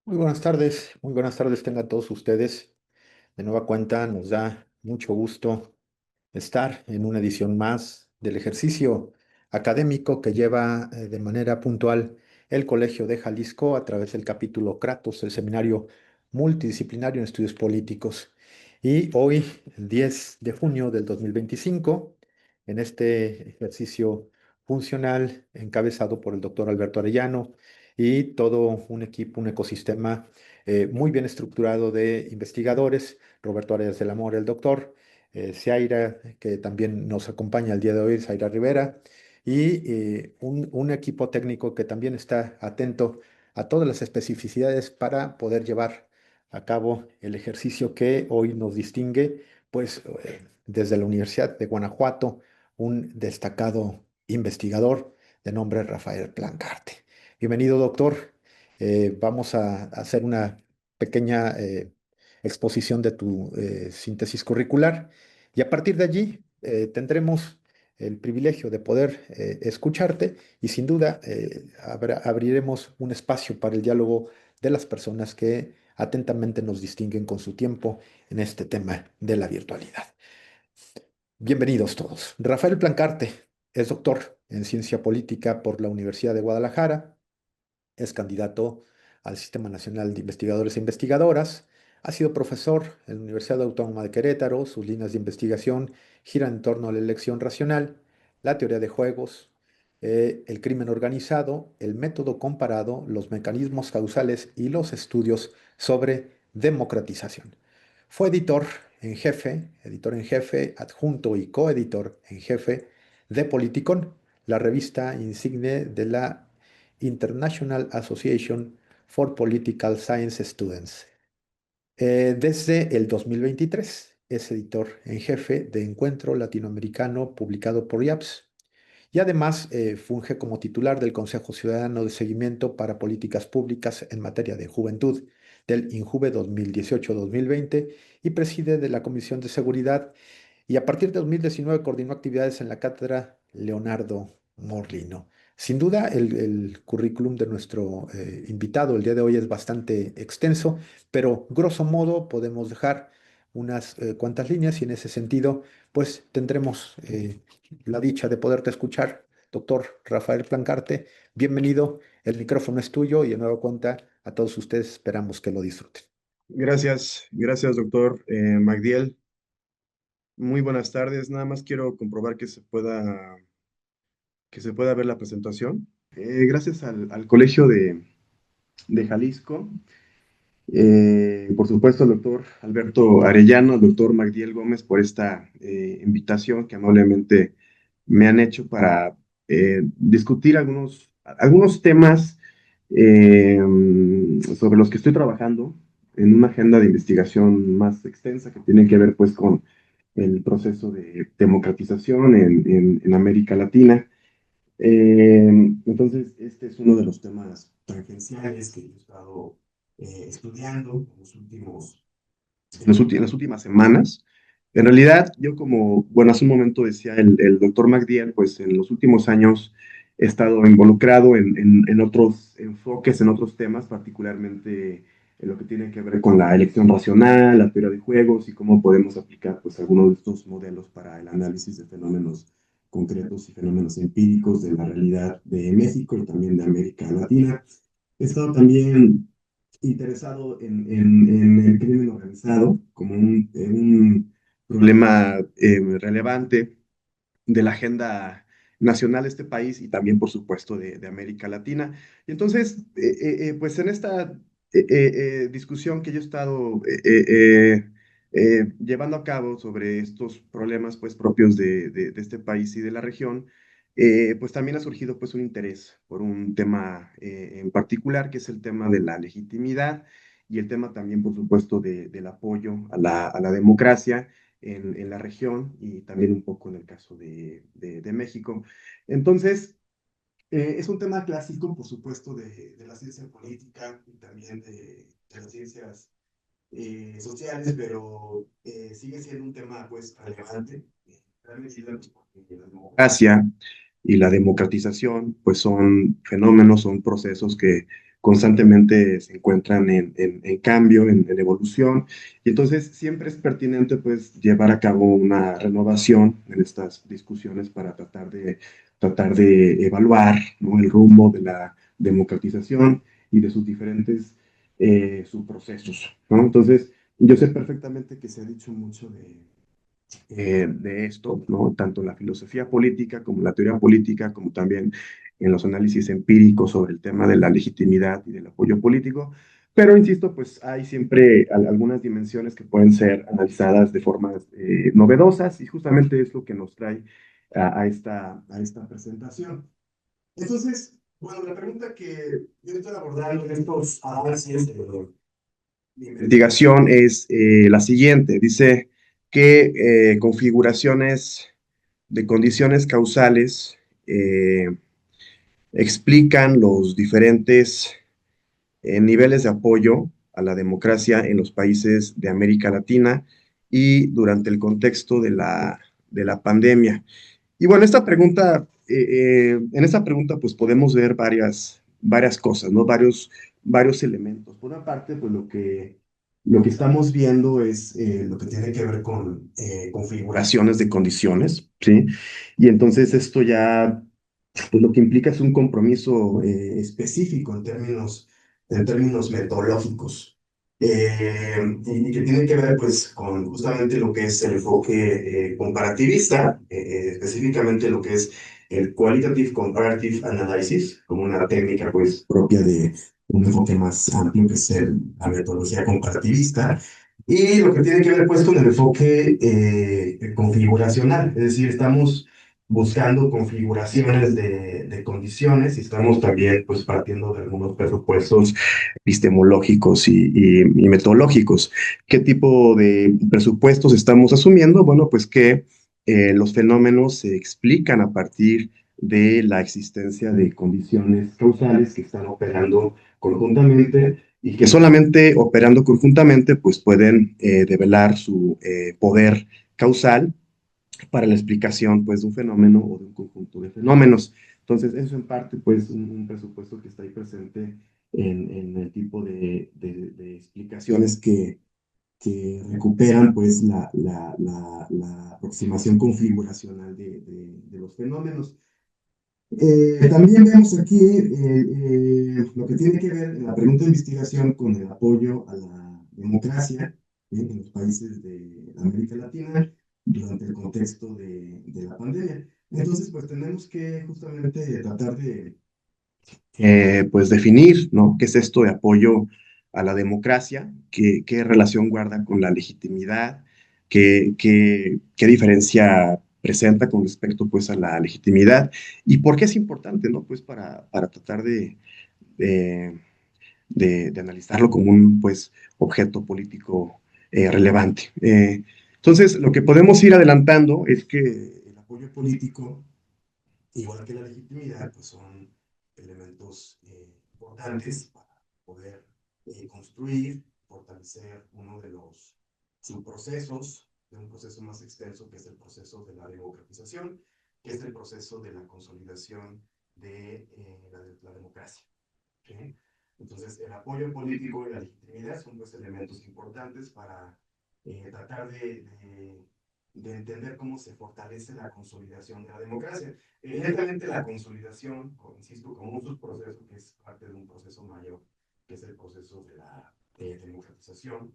Muy buenas tardes tengan todos ustedes. De nueva cuenta, nos da mucho gusto estar en una edición más del ejercicio académico que lleva de manera puntual el Colegio de Jalisco a través del capítulo Kratos, el seminario multidisciplinario en estudios políticos. Y hoy, el 10 de junio del 2025, en este ejercicio funcional encabezado por el doctor Alberto Arellano y todo un equipo, un ecosistema muy bien estructurado de investigadores, Roberto Arias del Amor, el doctor, Zaira, que también nos acompaña el día de hoy, Zaira Rivera, y un equipo técnico que también está atento a todas las especificidades para poder llevar a cabo el ejercicio que hoy nos distingue, pues desde la Universidad de Guanajuato, un destacado investigador de nombre Rafael Plancarte. Bienvenido, doctor. Vamos a hacer una pequeña exposición de tu síntesis curricular y a partir de allí tendremos el privilegio de poder escucharte y sin duda abriremos un espacio para el diálogo de las personas que atentamente nos distinguen con su tiempo en este tema de la virtualidad. Bienvenidos todos. Rafael Plancarte es doctor en ciencia política por la Universidad de Guadalajara, es candidato al Sistema Nacional de Investigadores e Investigadoras. Ha sido profesor en la Universidad Autónoma de Querétaro. Sus líneas de investigación giran en torno a la elección racional, la teoría de juegos, el crimen organizado, el método comparado, los mecanismos causales y los estudios sobre democratización. Fue editor en jefe, adjunto y coeditor en jefe de Politicon, la revista insigne de la International Association for Political Science Students. Desde el 2023 es editor en jefe de Encuentro Latinoamericano publicado por IAPS y además funge como titular del Consejo Ciudadano de Seguimiento para Políticas Públicas en materia de juventud del INJUVE 2018-2020 y preside de la Comisión de Seguridad y a partir de 2019 coordinó actividades en la cátedra Leonardo Morlino. Sin duda, el currículum de nuestro invitado el día de hoy es bastante extenso, pero grosso modo podemos dejar unas cuantas líneas y en ese sentido, pues tendremos la dicha de poderte escuchar. Doctor Rafael Plancarte, bienvenido, el micrófono es tuyo y de nueva cuenta a todos ustedes esperamos que lo disfruten. Gracias, doctor Magdiel. Muy buenas tardes. Nada más quiero comprobar que se pueda ver la presentación. Gracias al Colegio de Jalisco, por supuesto, al doctor Alberto Arellano, al doctor Magdiel Gómez, por esta invitación que amablemente me han hecho para discutir algunos temas eh, sobre los que estoy trabajando en una agenda de investigación más extensa que tiene que ver pues con el proceso de democratización en América Latina. Entonces, este es uno de los temas tangenciales que he estado estudiando en las últimas semanas. En realidad, yo como, bueno, hace un momento decía el doctor MacDill, pues en los últimos años he estado involucrado en otros enfoques, en otros temas, particularmente en lo que tiene que ver con la elección racional, la teoría de juegos y cómo podemos aplicar pues algunos de estos modelos para el análisis de fenómenos concretos y fenómenos empíricos de la realidad de México y también de América Latina. He estado también interesado en el crimen organizado como un problema relevante de la agenda nacional de este país y también, por supuesto, de América Latina. Y entonces, pues en esta discusión que yo he estado llevando a cabo sobre estos problemas pues, propios de este país y de la región, pues también ha surgido pues un interés por un tema en particular, que es el tema de la legitimidad y el tema también, por supuesto, del apoyo a la democracia en la región y también un poco en el caso de México. Entonces, es un tema clásico, por supuesto, de la ciencia política y también de las ciencias sociales, pero sigue siendo un tema pues relevante. Realmente, porque la democracia y la democratización pues son fenómenos, son procesos que constantemente se encuentran en cambio, en evolución, y entonces siempre es pertinente pues llevar a cabo una renovación en estas discusiones para tratar de evaluar, ¿no?, el rumbo de la democratización y de sus diferentes subprocesos, ¿no? Entonces, yo sé perfectamente que se ha dicho mucho de esto, ¿no? Tanto en la filosofía política como en la teoría política, como también en los análisis empíricos sobre el tema de la legitimidad y del apoyo político. Pero, insisto, pues hay siempre algunas dimensiones que pueden ser analizadas de formas novedosas y justamente es lo que nos trae a esta presentación. Entonces, bueno, la pregunta que yo estoy abordando en estos avances de investigación es la siguiente. Dice que configuraciones de condiciones causales explican los diferentes niveles de apoyo a la democracia en los países de América Latina y durante el contexto de la pandemia. Y bueno, en esta pregunta pues podemos ver varias cosas, ¿no? Varios elementos. Por una parte, pues lo que estamos viendo es lo que tiene que ver con configuraciones de condiciones, ¿sí? Y entonces esto ya, pues lo que implica es un compromiso específico en términos metodológicos. Y que tiene que ver pues con justamente lo que es el enfoque comparativista, específicamente lo que es el Qualitative Comparative Analysis, como una técnica pues propia de un enfoque más amplio que es la metodología comparativista, y lo que tiene que ver pues con el enfoque configuracional, es decir, estamos buscando configuraciones de condiciones y estamos también pues partiendo de algunos presupuestos epistemológicos y metodológicos. ¿Qué tipo de presupuestos estamos asumiendo? Bueno, pues que los fenómenos se explican a partir de la existencia de condiciones causales que están operando conjuntamente y que solamente operando conjuntamente pues pueden develar su poder causal para la explicación pues de un fenómeno o de un conjunto de fenómenos. Entonces, eso en parte pues un presupuesto que está ahí presente en el tipo de explicaciones que recuperan pues la aproximación configuracional de los fenómenos. También vemos aquí lo que tiene que ver en la pregunta de investigación con el apoyo a la democracia en los países de América Latina durante el contexto de la pandemia. Entonces, pues tenemos que justamente tratar de pues definir, ¿no?, qué es esto de apoyo a la democracia, qué relación guarda con la legitimidad, qué diferencia presenta con respecto pues a la legitimidad y por qué es importante, ¿no?, pues para tratar de, de analizarlo como un pues objeto político relevante. Entonces, lo que podemos ir adelantando es que el apoyo político, igual que la legitimidad, pues son elementos importantes para poder construir, fortalecer uno de los subprocesos de un proceso más extenso, que es el proceso de la democratización, que es el proceso de la consolidación la democracia. ¿Sí? Entonces, el apoyo político y la legitimidad son dos elementos importantes para tratar de entender cómo se fortalece la consolidación de la democracia. Evidentemente, la consolidación, insisto, como un subproceso que es parte de un proceso mayor, que es el proceso de la democratización,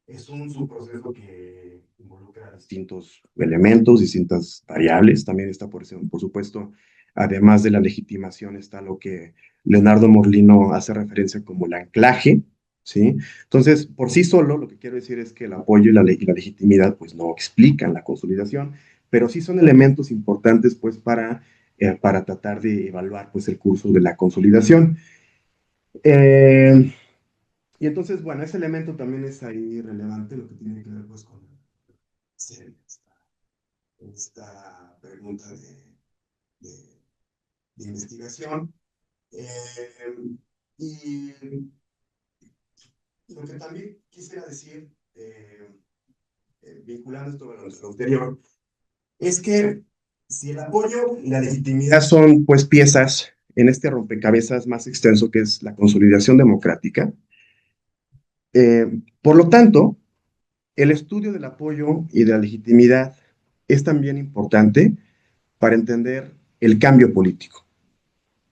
es un subproceso que involucra distintos elementos, distintas variables. También está, por supuesto, además de la legitimación, está lo que Leonardo Morlino hace referencia como el anclaje, ¿sí? Entonces, por sí solo, lo que quiero decir es que el apoyo y la legitimidad, pues no explican la consolidación, pero sí son elementos importantes, pues, para tratar de evaluar, pues, el curso de la consolidación. Eh, y entonces, bueno, ese elemento también es ahí relevante, lo que tiene que ver pues con esta pregunta de, de investigación. Y lo que también quisiera decir, vinculando esto a lo anterior, es que si el apoyo y la legitimidad son pues piezas en este rompecabezas más extenso que es la consolidación democrática. Por lo tanto, el estudio del apoyo y de la legitimidad es también importante para entender el cambio político,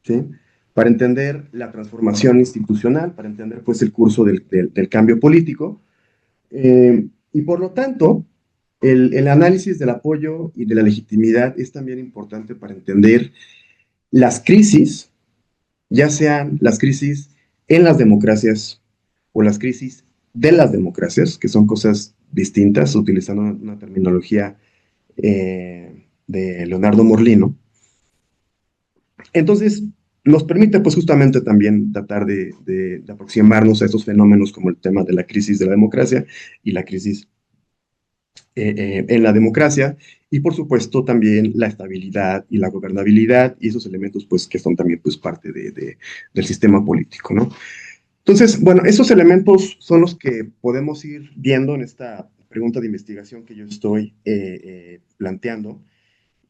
¿sí? Para entender la transformación institucional, para entender pues el curso del cambio político. Y por lo tanto, el análisis del apoyo y de la legitimidad es también importante para entender las crisis, ya sean las crisis en las democracias o las crisis de las democracias, que son cosas distintas, utilizando una terminología de Leonardo Morlino. Entonces, nos permite pues justamente también tratar de aproximarnos a estos fenómenos como el tema de la crisis de la democracia y la crisis en la democracia, y por supuesto también la estabilidad y la gobernabilidad y esos elementos pues que son también pues parte del sistema político, ¿no? Entonces, bueno, esos elementos son los que podemos ir viendo en esta pregunta de investigación que yo estoy planteando.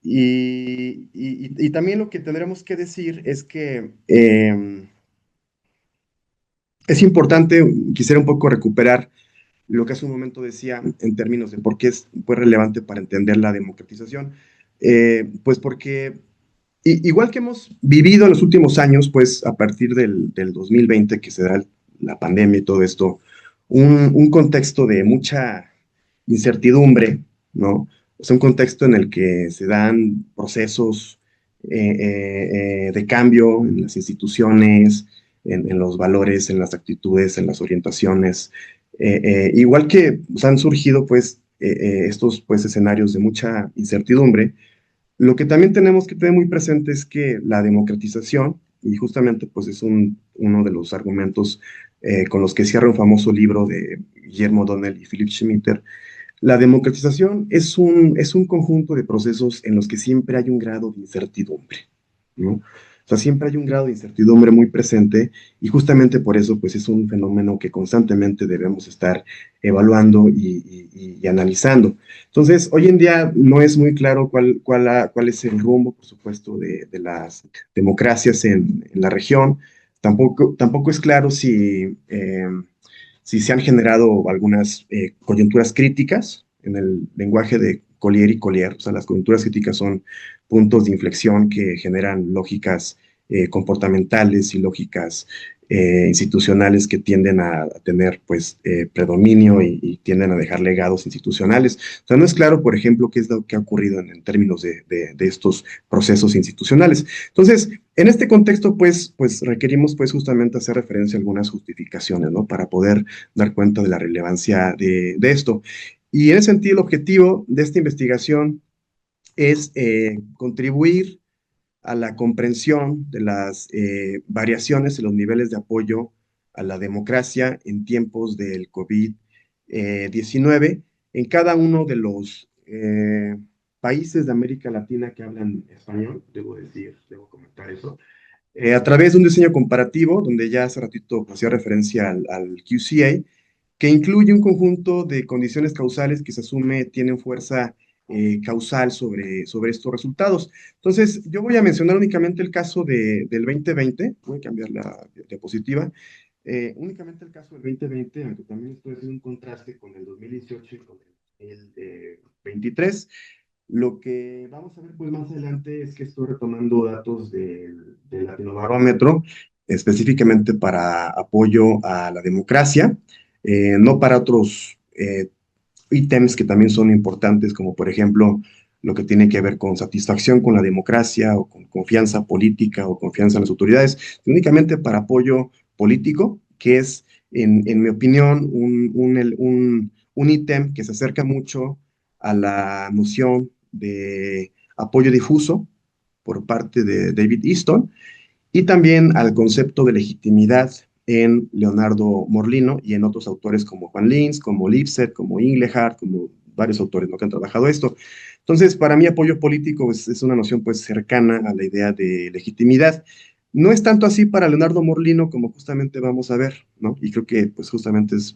Y también lo que tendremos que decir es que es importante, quisiera un poco recuperar lo que hace un momento decía en términos de por qué es pues, relevante para entender la democratización. Pues porque igual que hemos vivido en los últimos años, pues a partir del 2020 que se da la pandemia y todo esto, un contexto de mucha incertidumbre, ¿no? Es un contexto en el que se dan procesos de cambio en las instituciones, en los valores, en las actitudes, en las orientaciones. Igual que pues, han surgido pues estos pues escenarios de mucha incertidumbre, lo que también tenemos que tener muy presente es que la democratización, y justamente pues es uno de los argumentos con los que cierra un famoso libro de Guillermo O'Donnell y Philip Schmitter, la democratización es un conjunto de procesos en los que siempre hay un grado de incertidumbre, ¿no? O sea, siempre hay un grado de incertidumbre muy presente y justamente por eso, pues es un fenómeno que constantemente debemos estar evaluando y analizando. Entonces, hoy en día no es muy claro cuál es el rumbo, por supuesto, de las democracias en la región. Tampoco es claro si se han generado algunas coyunturas críticas en el lenguaje de Collier y Collier. O sea, las coyunturas críticas son puntos de inflexión que generan lógicas comportamentales y lógicas institucionales que tienden a tener pues predominio y tienden a dejar legados institucionales. O sea, no es claro, por ejemplo, qué es lo que ha ocurrido en términos de estos procesos institucionales. Entonces, en este contexto, pues requerimos pues justamente hacer referencia a algunas justificaciones, ¿no? Para poder dar cuenta de la relevancia de esto. Y en ese sentido, el objetivo de esta investigación es contribuir a la comprensión de las variaciones en los niveles de apoyo a la democracia en tiempos del COVID-19 en cada uno de los países de América Latina que hablan español, debo comentar eso, a través de un diseño comparativo, donde ya hace ratito hacía referencia al QCA, que incluye un conjunto de condiciones causales que se asume tienen fuerza causal sobre estos resultados. Entonces, yo voy a mencionar únicamente el caso del 2020, voy a cambiar la diapositiva, únicamente el caso del 2020, aunque también estoy haciendo un contraste con el 2018 y con el 2023. Lo que vamos a ver pues más adelante es que estoy retomando datos del Latinobarómetro, específicamente para apoyo a la democracia, no para otros ítems que también son importantes, como por ejemplo lo que tiene que ver con satisfacción con la democracia o con confianza política o confianza en las autoridades, únicamente para apoyo político, que es, en mi opinión, un ítem que se acerca mucho a la noción de apoyo difuso por parte de David Easton y también al concepto de legitimidad en Leonardo Morlino y en otros autores como Juan Linz, como Lipset, como Inglehart, como varios autores, ¿no?, que han trabajado esto. Entonces, para mí, apoyo político es una noción pues cercana a la idea de legitimidad. No es tanto así para Leonardo Morlino como justamente vamos a ver, ¿no? Y creo que pues justamente es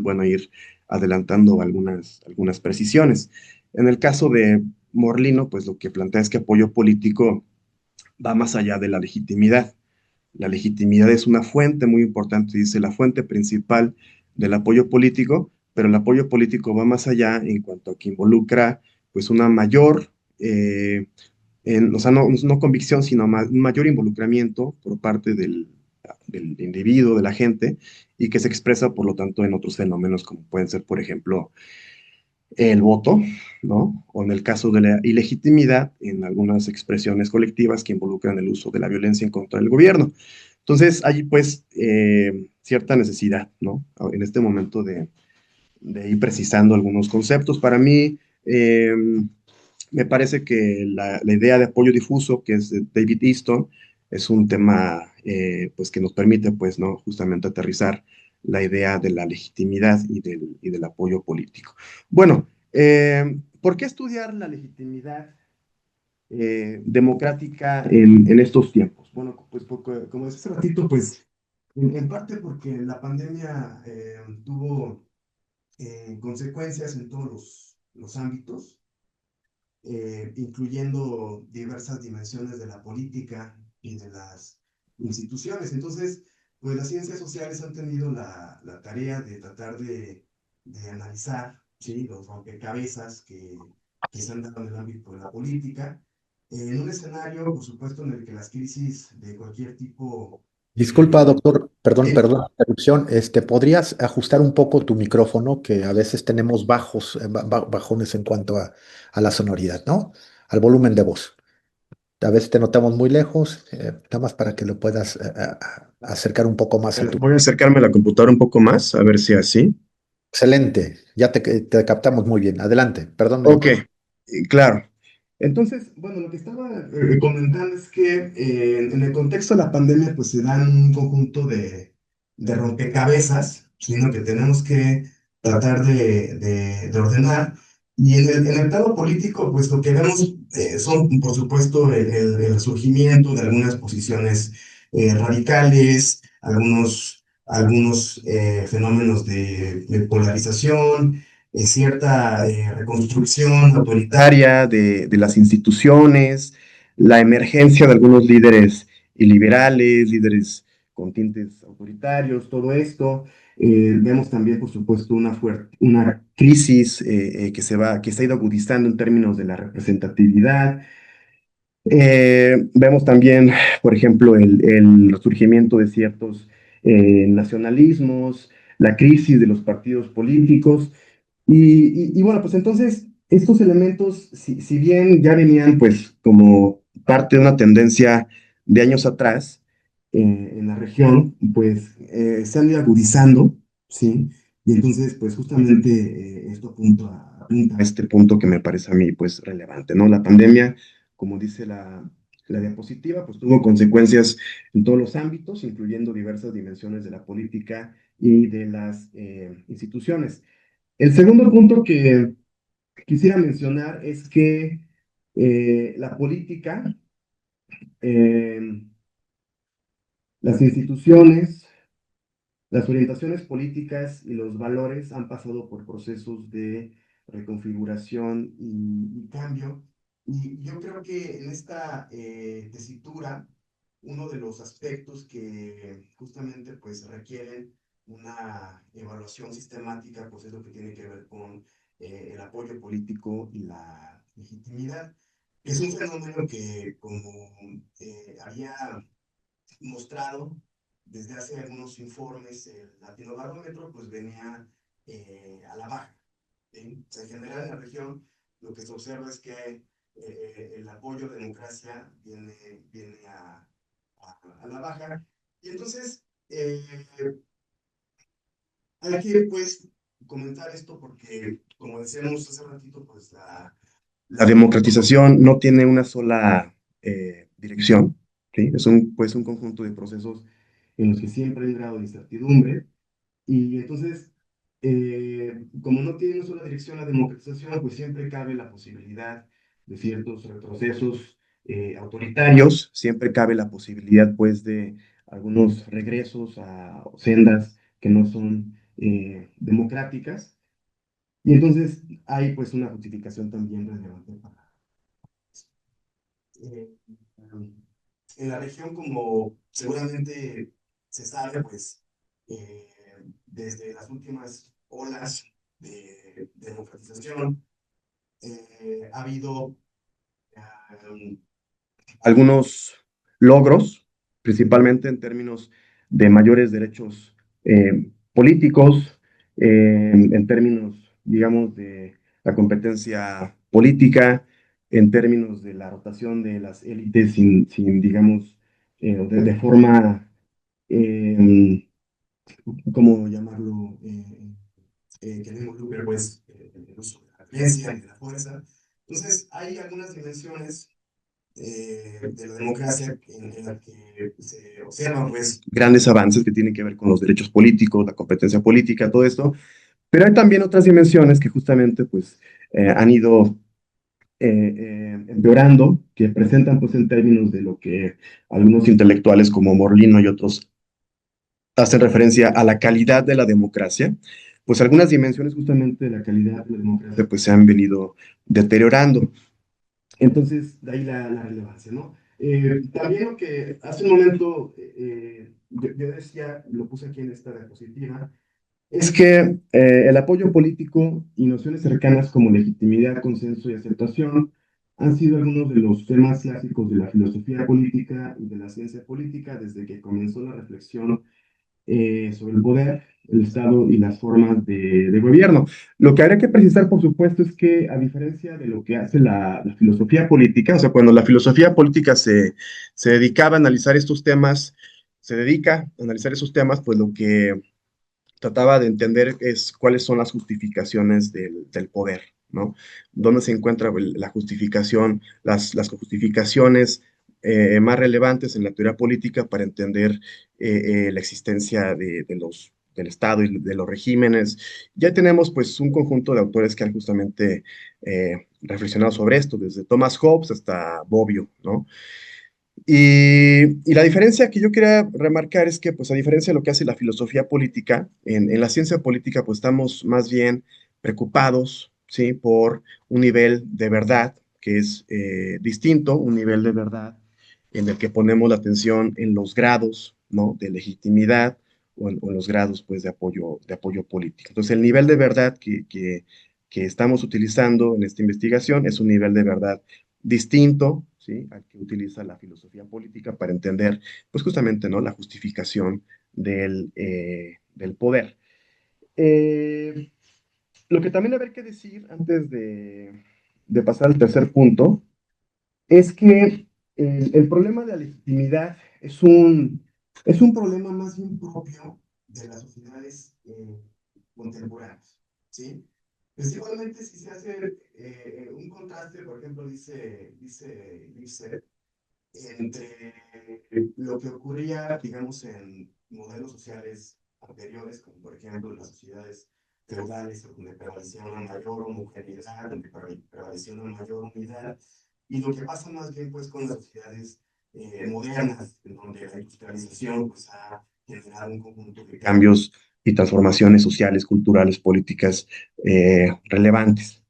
bueno ir adelantando algunas precisiones. En el caso de Morlino, pues lo que plantea es que apoyo político va más allá de la legitimidad. La legitimidad es una fuente muy importante, dice la fuente principal del apoyo político, pero el apoyo político va más allá en cuanto a que involucra pues una mayor, o sea, no convicción, sino un mayor involucramiento por parte del individuo, de la gente, y que se expresa, por lo tanto, en otros fenómenos como pueden ser, por ejemplo, el voto, ¿no? O en el caso de la ilegitimidad, en algunas expresiones colectivas que involucran el uso de la violencia en contra del gobierno. Entonces, hay pues cierta necesidad, ¿no? En este momento de ir precisando algunos conceptos. Para mí, me parece que la idea de apoyo difuso, que es de David Easton, es un tema pues que nos permite pues, ¿no? Justamente aterrizar la idea de la legitimidad y del apoyo político. Bueno, ¿por qué estudiar la legitimidad democrática en estos tiempos? Bueno, pues porque, como decía hace ratito, pues en parte porque la pandemia tuvo consecuencias en todos los ámbitos, incluyendo diversas dimensiones de la política y de las instituciones. Entonces, pues las ciencias sociales han tenido la tarea de tratar de analizar, ¿sí?, los rompecabezas que se han dado en el ámbito de la política, en un escenario, por supuesto, en el que las crisis de cualquier tipo... Disculpa, doctor, Sí, perdón la interrupción. ¿Podrías ajustar un poco tu micrófono? Que a veces tenemos bajones en cuanto a la sonoridad, ¿no? Al volumen de voz. A veces te notamos muy lejos, nada más para que lo puedas acercar un poco más a tu... voy a acercarme a la computadora un poco más, a ver si así. Excelente, ya te captamos muy bien. Adelante, perdón. Ok, claro. Entonces, bueno, lo que estaba comentando es que en el contexto de la pandemia, pues se dan un conjunto de rompecabezas, sino que tenemos que tratar de ordenar. Y en el plano político, pues lo que vemos son, por supuesto, el resurgimiento de algunas posiciones radicales, algunos fenómenos de polarización, cierta reconstrucción autoritaria de las instituciones, la emergencia de algunos líderes iliberales, líderes con tintes autoritarios, todo esto. Vemos también, por supuesto, una crisis que se ha ido agudizando en términos de la representatividad. Vemos también, por ejemplo, el resurgimiento de ciertos nacionalismos, la crisis de los partidos políticos. Y bueno, pues entonces estos elementos, si bien ya venían pues como parte de una tendencia de años atrás en la región, pues se han ido agudizando, ¿sí? Y entonces pues justamente esto apunta a este punto que me parece a mí pues relevante, ¿no? La pandemia, como dice la diapositiva, pues tuvo consecuencias en todos los ámbitos, incluyendo diversas dimensiones de la política y de las instituciones. El segundo punto que quisiera mencionar es que la política, eh, las instituciones, las orientaciones políticas y los valores han pasado por procesos de reconfiguración y cambio. Y yo creo que en esta tesitura, uno de los aspectos que justamente pues requieren una evaluación sistemática, pues es lo que tiene que ver con el apoyo político y la legitimidad. Es un fenómeno que, como había mostrado desde hace algunos informes, el Latinobarómetro pues venía a la baja. ¿Sí? O sea, en general en la región lo que se observa es que el apoyo a la democracia viene a la baja. Y entonces hay que pues comentar esto porque, como decíamos hace ratito, pues la democratización no tiene una sola dirección, ¿sí? Es pues, un conjunto de procesos en los que siempre hay un grado de incertidumbre. Y entonces, como no tiene una sola dirección la democratización, pues siempre cabe la posibilidad de ciertos retrocesos autoritarios, siempre cabe la posibilidad, pues, de algunos regresos a sendas que no son democráticas. Y entonces hay, pues, una justificación también relevante para... Eh, en la región, como seguramente se sabe, pues eh, desde las últimas olas de democratización ha habido um, algunos logros, principalmente en términos de mayores derechos políticos, en términos, digamos, de la competencia política, en términos de la rotación de las élites sin digamos, de forma, eh, ¿cómo llamarlo? Que no involucre, pues, el uso de la violencia y de la fuerza. Entonces, hay algunas dimensiones de la democracia en la que se observan pues grandes avances que tienen que ver con los derechos políticos, la competencia política, todo esto, pero hay también otras dimensiones que justamente pues han ido empeorando, que presentan pues en términos de lo que algunos intelectuales como Morlino y otros hacen referencia a la calidad de la democracia, pues algunas dimensiones justamente de la calidad de la democracia pues se han venido deteriorando. Entonces, de ahí la relevancia, ¿no? También lo que hace un momento yo decía, lo puse aquí en esta diapositiva, es que el apoyo político y nociones cercanas como legitimidad, consenso y aceptación han sido algunos de los temas clásicos de la filosofía política y de la ciencia política desde que comenzó la reflexión sobre el poder, el Estado y las formas de gobierno. Lo que habría que precisar, por supuesto, es que a diferencia de lo que hace la filosofía política, o sea, cuando la filosofía política se dedicaba a analizar estos temas, se dedica a analizar esos temas, pues lo que trataba de entender es cuáles son las justificaciones del poder, ¿no? ¿Dónde se encuentra la justificación, las justificaciones más relevantes en la teoría política para entender la existencia del Estado y de los regímenes? Ya tenemos pues un conjunto de autores que han justamente reflexionado sobre esto, desde Thomas Hobbes hasta Bobbio, ¿no? Y la diferencia que yo quería remarcar es que, pues a diferencia de lo que hace la filosofía política, en la ciencia política, pues estamos más bien preocupados, ¿sí? Por un nivel de verdad que es distinto, un nivel de verdad en el que ponemos la atención en los grados, ¿no? De legitimidad o en los grados, pues, de apoyo político. Entonces, el nivel de verdad que estamos utilizando en esta investigación es un nivel de verdad distinto, ¿sí? Al que utiliza la filosofía política para entender, pues justamente, ¿no? La justificación del poder. Eh, lo que también habrá que decir antes de pasar al tercer punto es que el problema de la legitimidad es un problema más bien propio de las sociedades contemporáneas, ¿sí? Pues igualmente si se hace un contraste, por ejemplo, dice Lipset, entre lo que ocurría, digamos, en modelos sociales anteriores, como por ejemplo las sociedades feudales, donde prevalecía una mayor homogeneidad, donde prevalecía una mayor unidad, y lo que pasa más bien pues con las sociedades modernas, en donde la industrialización pues ha generado un conjunto de cambios y transformaciones sociales, culturales, políticas relevantes.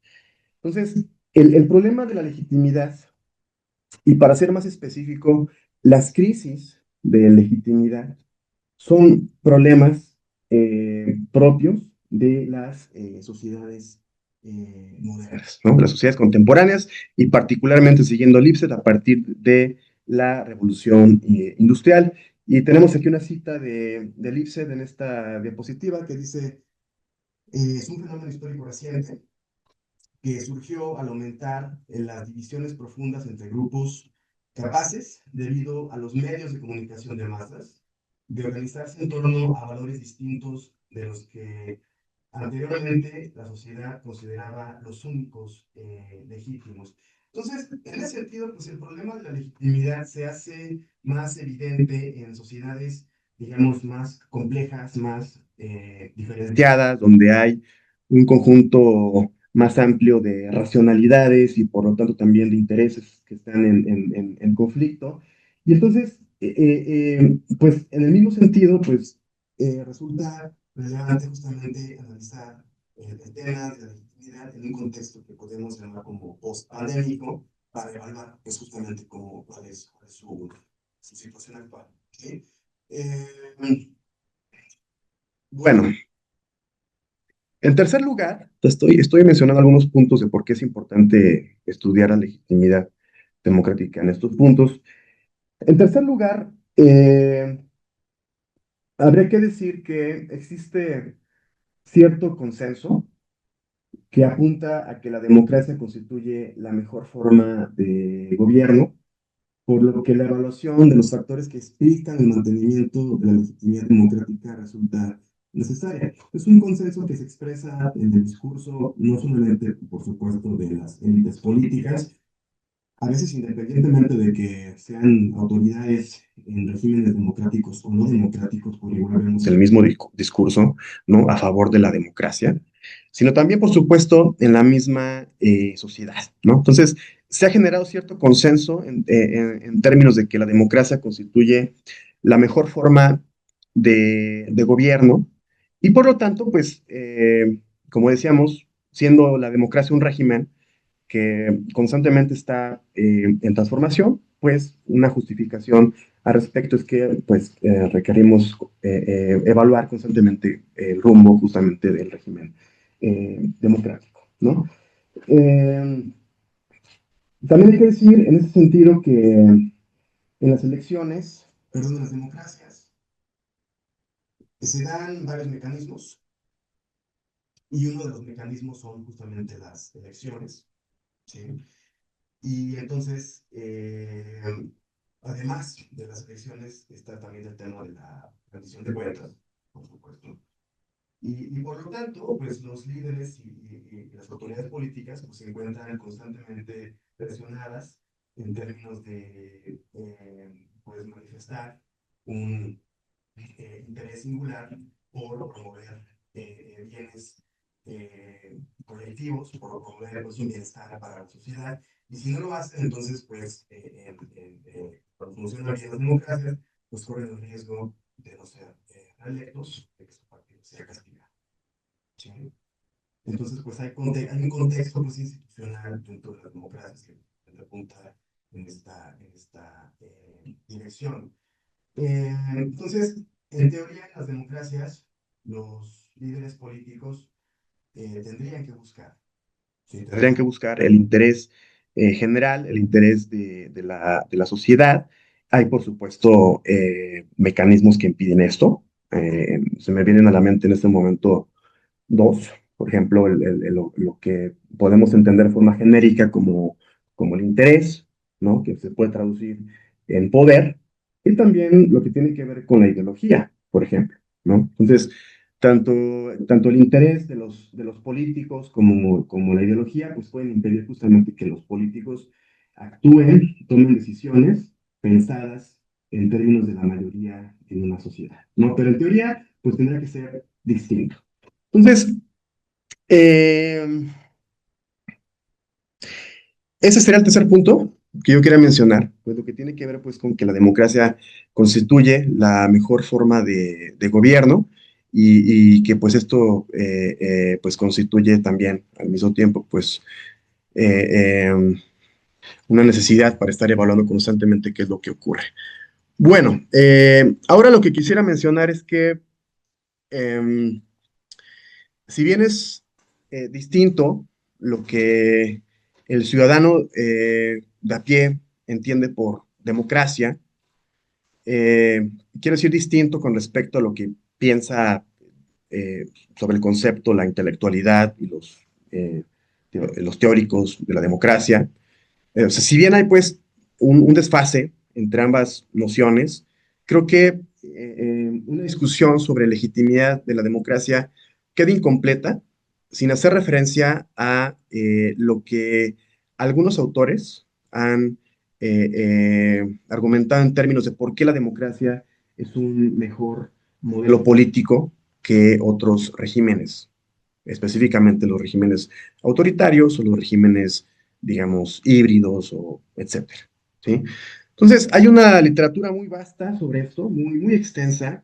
Entonces, el problema de la legitimidad y para ser más específico, las crisis de legitimidad son problemas propios de las sociedades modernas, ¿no? Las sociedades contemporáneas y particularmente siguiendo Lipset a partir de la revolución industrial. Y tenemos aquí una cita de Lipset en esta diapositiva que dice, es un fenómeno histórico reciente que surgió al aumentar en las divisiones profundas entre grupos capaces, debido a los medios de comunicación de masas, de organizarse en torno a valores distintos de los que anteriormente la sociedad consideraba los únicos legítimos. Entonces, en ese sentido, pues el problema de la legitimidad se hace más evidente en sociedades, digamos, más complejas, más diferenciadas, donde hay un conjunto más amplio de racionalidades y por lo tanto también de intereses que están en conflicto. Y entonces, pues en el mismo sentido, pues resulta relevante justamente analizar el tema de la legitimidad en un contexto que podemos llamar como post-pandémico para evaluar pues justamente cuál es su situación actual. ¿Sí? Eh, bueno, en tercer lugar, estoy mencionando algunos puntos de por qué es importante estudiar la legitimidad democrática en estos puntos. En tercer lugar, habría que decir que existe cierto consenso que apunta a que la democracia constituye la mejor forma de gobierno, por lo que la evaluación de los factores que explican el mantenimiento de la legitimidad democrática resulta necesaria. Es un consenso que se expresa en el discurso, no solamente, por supuesto, de las élites políticas, a veces independientemente de que sean autoridades en regímenes democráticos o no democráticos, por igual vemos el mismo discurso, ¿no? A favor de la democracia, sino también, por supuesto, en la misma sociedad, ¿no? Entonces, se ha generado cierto consenso en términos de que la democracia constituye la mejor forma de gobierno y, por lo tanto, pues, como decíamos, siendo la democracia un régimen, que constantemente está en transformación, pues una justificación al respecto es que pues requerimos evaluar constantemente el rumbo justamente del régimen democrático, ¿no? Eh, También hay que decir en ese sentido que en las elecciones, perdón, en las democracias, se dan varios mecanismos y uno de los mecanismos son justamente las elecciones, ¿sí? Y entonces, además de las elecciones, está también el tema de la rendición de cuentas, por supuesto. Y por lo tanto, pues los líderes y las autoridades políticas pues, se encuentran constantemente presionadas en términos de pues, manifestar un interés singular por promover bienes colectivos, por promover pues, un bienestar para la sociedad. Y si no lo hacen, entonces, pues, cuando funcionan bien las democracias, pues corren el riesgo de no ser reelectos, de que su partido sea castigado. ¿Sí? Entonces, pues hay un contexto pues, institucional dentro de las democracias que apunta en esta dirección. Entonces, en teoría, en las democracias, los líderes políticos tendrían que buscar. Sí, tendrían que buscar el interés general, el interés de la sociedad. Hay, por supuesto, mecanismos que impiden esto. Se me vienen a la mente en este momento dos. Por ejemplo, lo que podemos entender de forma genérica como el interés, ¿no? Que se puede traducir en poder, y también lo que tiene que ver con la ideología, por ejemplo, ¿no? Entonces, tanto el interés de los políticos como la ideología, pues pueden impedir justamente que los políticos actúen, tomen decisiones pensadas en términos de la mayoría en una sociedad, ¿no? Pero en teoría, pues tendría que ser distinto. Entonces, eh, ese sería el tercer punto que yo quería mencionar, pues lo que tiene que ver pues con que la democracia constituye la mejor forma de gobierno y que pues esto pues constituye también al mismo tiempo pues una necesidad para estar evaluando constantemente qué es lo que ocurre. Bueno, ahora lo que quisiera mencionar es que eh, si bien es distinto lo que el ciudadano de a pie entiende por democracia, quiero decir distinto con respecto a lo que piensa eh, sobre el concepto, la intelectualidad y los teóricos de la democracia. O sea, si bien hay pues un desfase entre ambas nociones, creo que una discusión sobre legitimidad de la democracia queda incompleta sin hacer referencia a lo que algunos autores han argumentado en términos de por qué la democracia es un mejor modelo político que otros regímenes, específicamente los regímenes autoritarios o los regímenes, digamos, híbridos o etcétera. ¿Sí? Entonces, hay una literatura muy vasta sobre esto, muy extensa.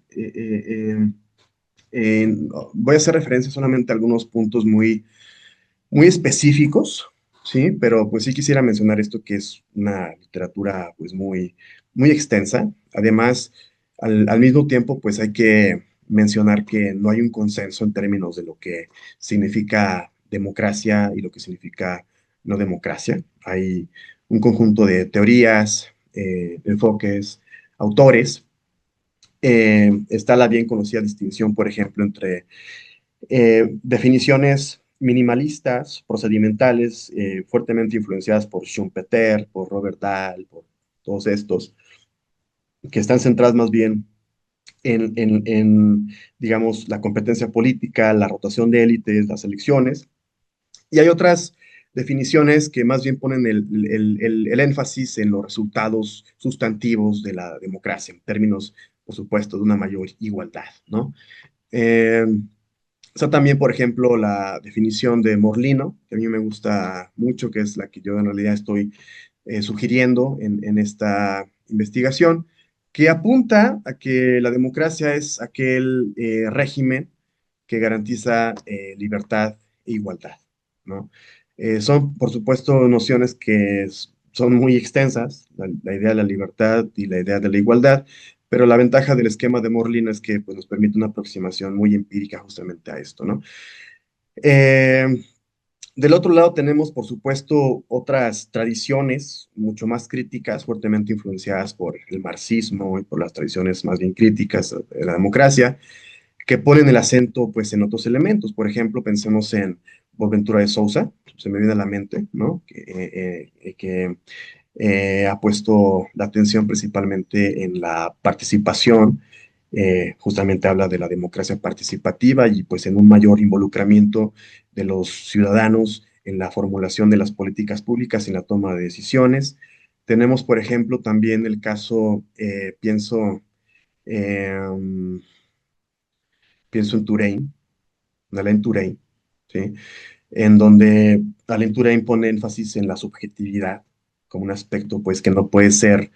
Voy a hacer referencia solamente a algunos puntos muy específicos, ¿sí? Pero pues sí quisiera mencionar esto que es una literatura pues muy extensa. Además, al mismo tiempo, pues hay que mencionar que no hay un consenso en términos de lo que significa democracia y lo que significa no democracia. Hay un conjunto de teorías, enfoques, autores. Está la bien conocida distinción, por ejemplo, entre definiciones minimalistas, procedimentales, fuertemente influenciadas por Schumpeter, por Robert Dahl, por todos estos, que están centradas más bien en, digamos, la competencia política, la rotación de élites, las elecciones. Y hay otras definiciones que más bien ponen el énfasis en los resultados sustantivos de la democracia, en términos, por supuesto, de una mayor igualdad, ¿no? Eh, Está también, por ejemplo, la definición de Morlino, que a mí me gusta mucho, que es la que yo en realidad estoy sugiriendo en esta investigación, que apunta a que la democracia es aquel régimen que garantiza libertad e igualdad, ¿no? Son, por supuesto, nociones que son muy extensas, la idea de la libertad y la idea de la igualdad, pero la ventaja del esquema de Morlino es que pues, nos permite una aproximación muy empírica justamente a esto, ¿no? Eh, del otro lado tenemos, por supuesto, otras tradiciones mucho más críticas, fuertemente influenciadas por el marxismo y por las tradiciones más bien críticas de la democracia, que ponen el acento pues en otros elementos. Por ejemplo, pensemos en Boaventura de Sousa, se me viene a la mente, ¿no? Que ha puesto la atención principalmente en la participación, justamente habla de la democracia participativa y pues en un mayor involucramiento de los ciudadanos en la formulación de las políticas públicas y en la toma de decisiones. Tenemos, por ejemplo, también el caso, eh, pienso en Touraine, Alain Touraine, ¿sí? En donde Alain Touraine pone énfasis en la subjetividad como un aspecto pues que no puede ser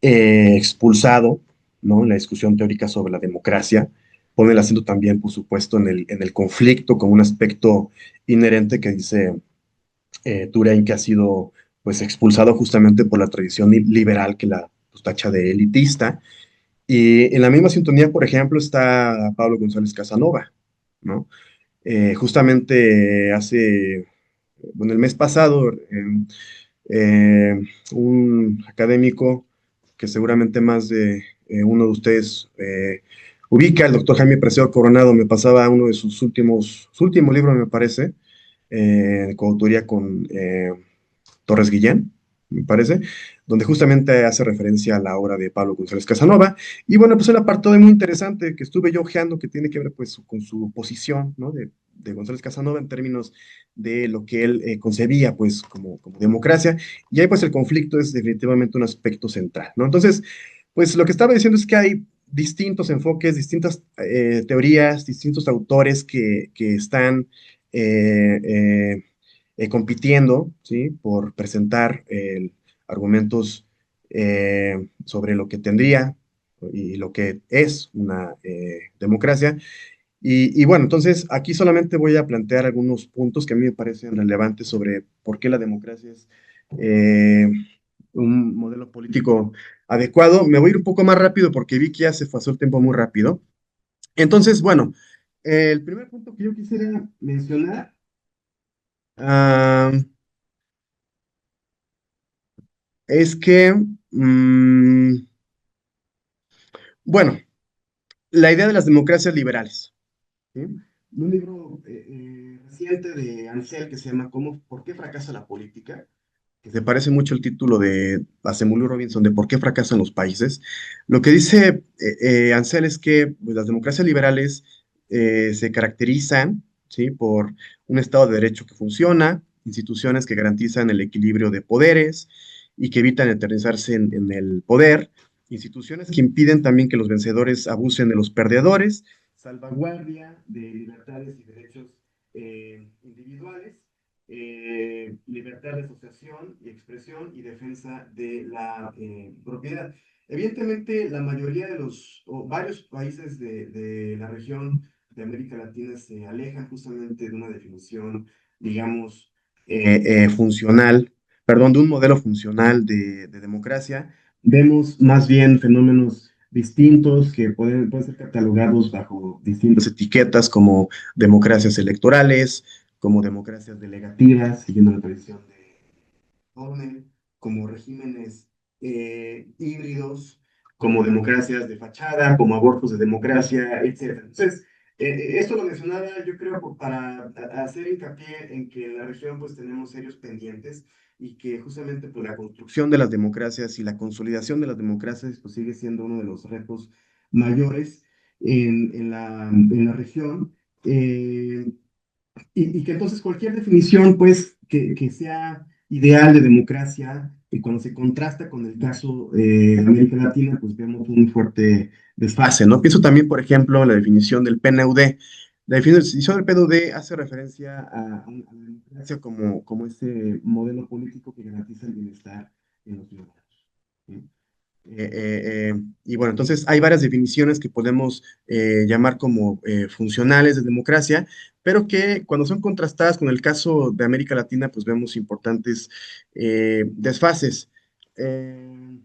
expulsado, ¿no? En la discusión teórica sobre la democracia. Pone el acento también, por supuesto, en el conflicto como un aspecto inherente que dice Touraine que ha sido pues expulsado justamente por la tradición liberal que la pues, tacha de elitista. Y en la misma sintonía, por ejemplo, está Pablo González Casanova, ¿no? Justamente hace, bueno, el mes pasado, eh, un académico que seguramente más de uno de ustedes ubica, el doctor Jaime Preciado Coronado, me pasaba uno de su último libro, me parece, coautoría con Torres Guillén, me parece, donde justamente hace referencia a la obra de Pablo González Casanova. Y bueno, pues un apartado muy interesante que estuve yo ojeando que tiene que ver pues con su posición, ¿no? De González Casanova en términos de lo que él concebía pues como democracia. Y ahí pues el conflicto es definitivamente un aspecto central, ¿no? Entonces, pues lo que estaba diciendo es que hay distintos enfoques, distintas teorías, distintos autores que están eh, eh, compitiendo, ¿sí? Por presentar argumentos sobre lo que tendría y lo que es una democracia. Y bueno, entonces aquí solamente voy a plantear algunos puntos que a mí me parecen relevantes sobre por qué la democracia es eh, un modelo político adecuado. Me voy a ir un poco más rápido porque vi que ya se pasó el tiempo muy rápido. Entonces, bueno, el primer punto que yo quisiera mencionar ah, es que, bueno, la idea de las democracias liberales. ¿Sí? Un libro reciente de Ansel que se llama ¿Por qué fracasa la política? Que se parece mucho el título de Acemoglu Robinson de ¿Por qué fracasan los países? Lo que dice Ansel es que pues, las democracias liberales se caracterizan, ¿sí? Por un Estado de Derecho que funciona, instituciones que garantizan el equilibrio de poderes y que evitan eternizarse en el poder, instituciones que impiden también que los vencedores abusen de los perdedores, salvaguardia de libertades y derechos individuales, libertad de asociación y expresión y defensa de la propiedad. Evidentemente, la mayoría de o varios países de la región de América Latina se alejan justamente de una definición, digamos, funcional, perdón, de un modelo funcional de democracia, vemos más bien fenómenos distintos que pueden ser catalogados bajo distintas etiquetas como democracias electorales, como democracias delegativas, siguiendo la tradición de orden, como regímenes híbridos, como democracias de fachada, como abortos de democracia, etcétera. Entonces, esto lo mencionaba yo creo para hacer hincapié en que en la región pues tenemos serios pendientes y que justamente pues, la construcción de las democracias y la consolidación de las democracias pues, sigue siendo uno de los retos mayores en la región. Eh, y que entonces cualquier definición, pues, que sea ideal de democracia, y cuando se contrasta con el caso de América Latina, pues vemos un fuerte desfase, ¿no? Pienso también, por ejemplo, en la definición del PNUD. La definición del PNUD hace referencia a la democracia como ese modelo político que garantiza el bienestar en los ciudadanos. ¿Sí? Y bueno, entonces hay varias definiciones que podemos llamar como funcionales de democracia, pero que cuando son contrastadas con el caso de América Latina, pues vemos importantes desfases. Eh,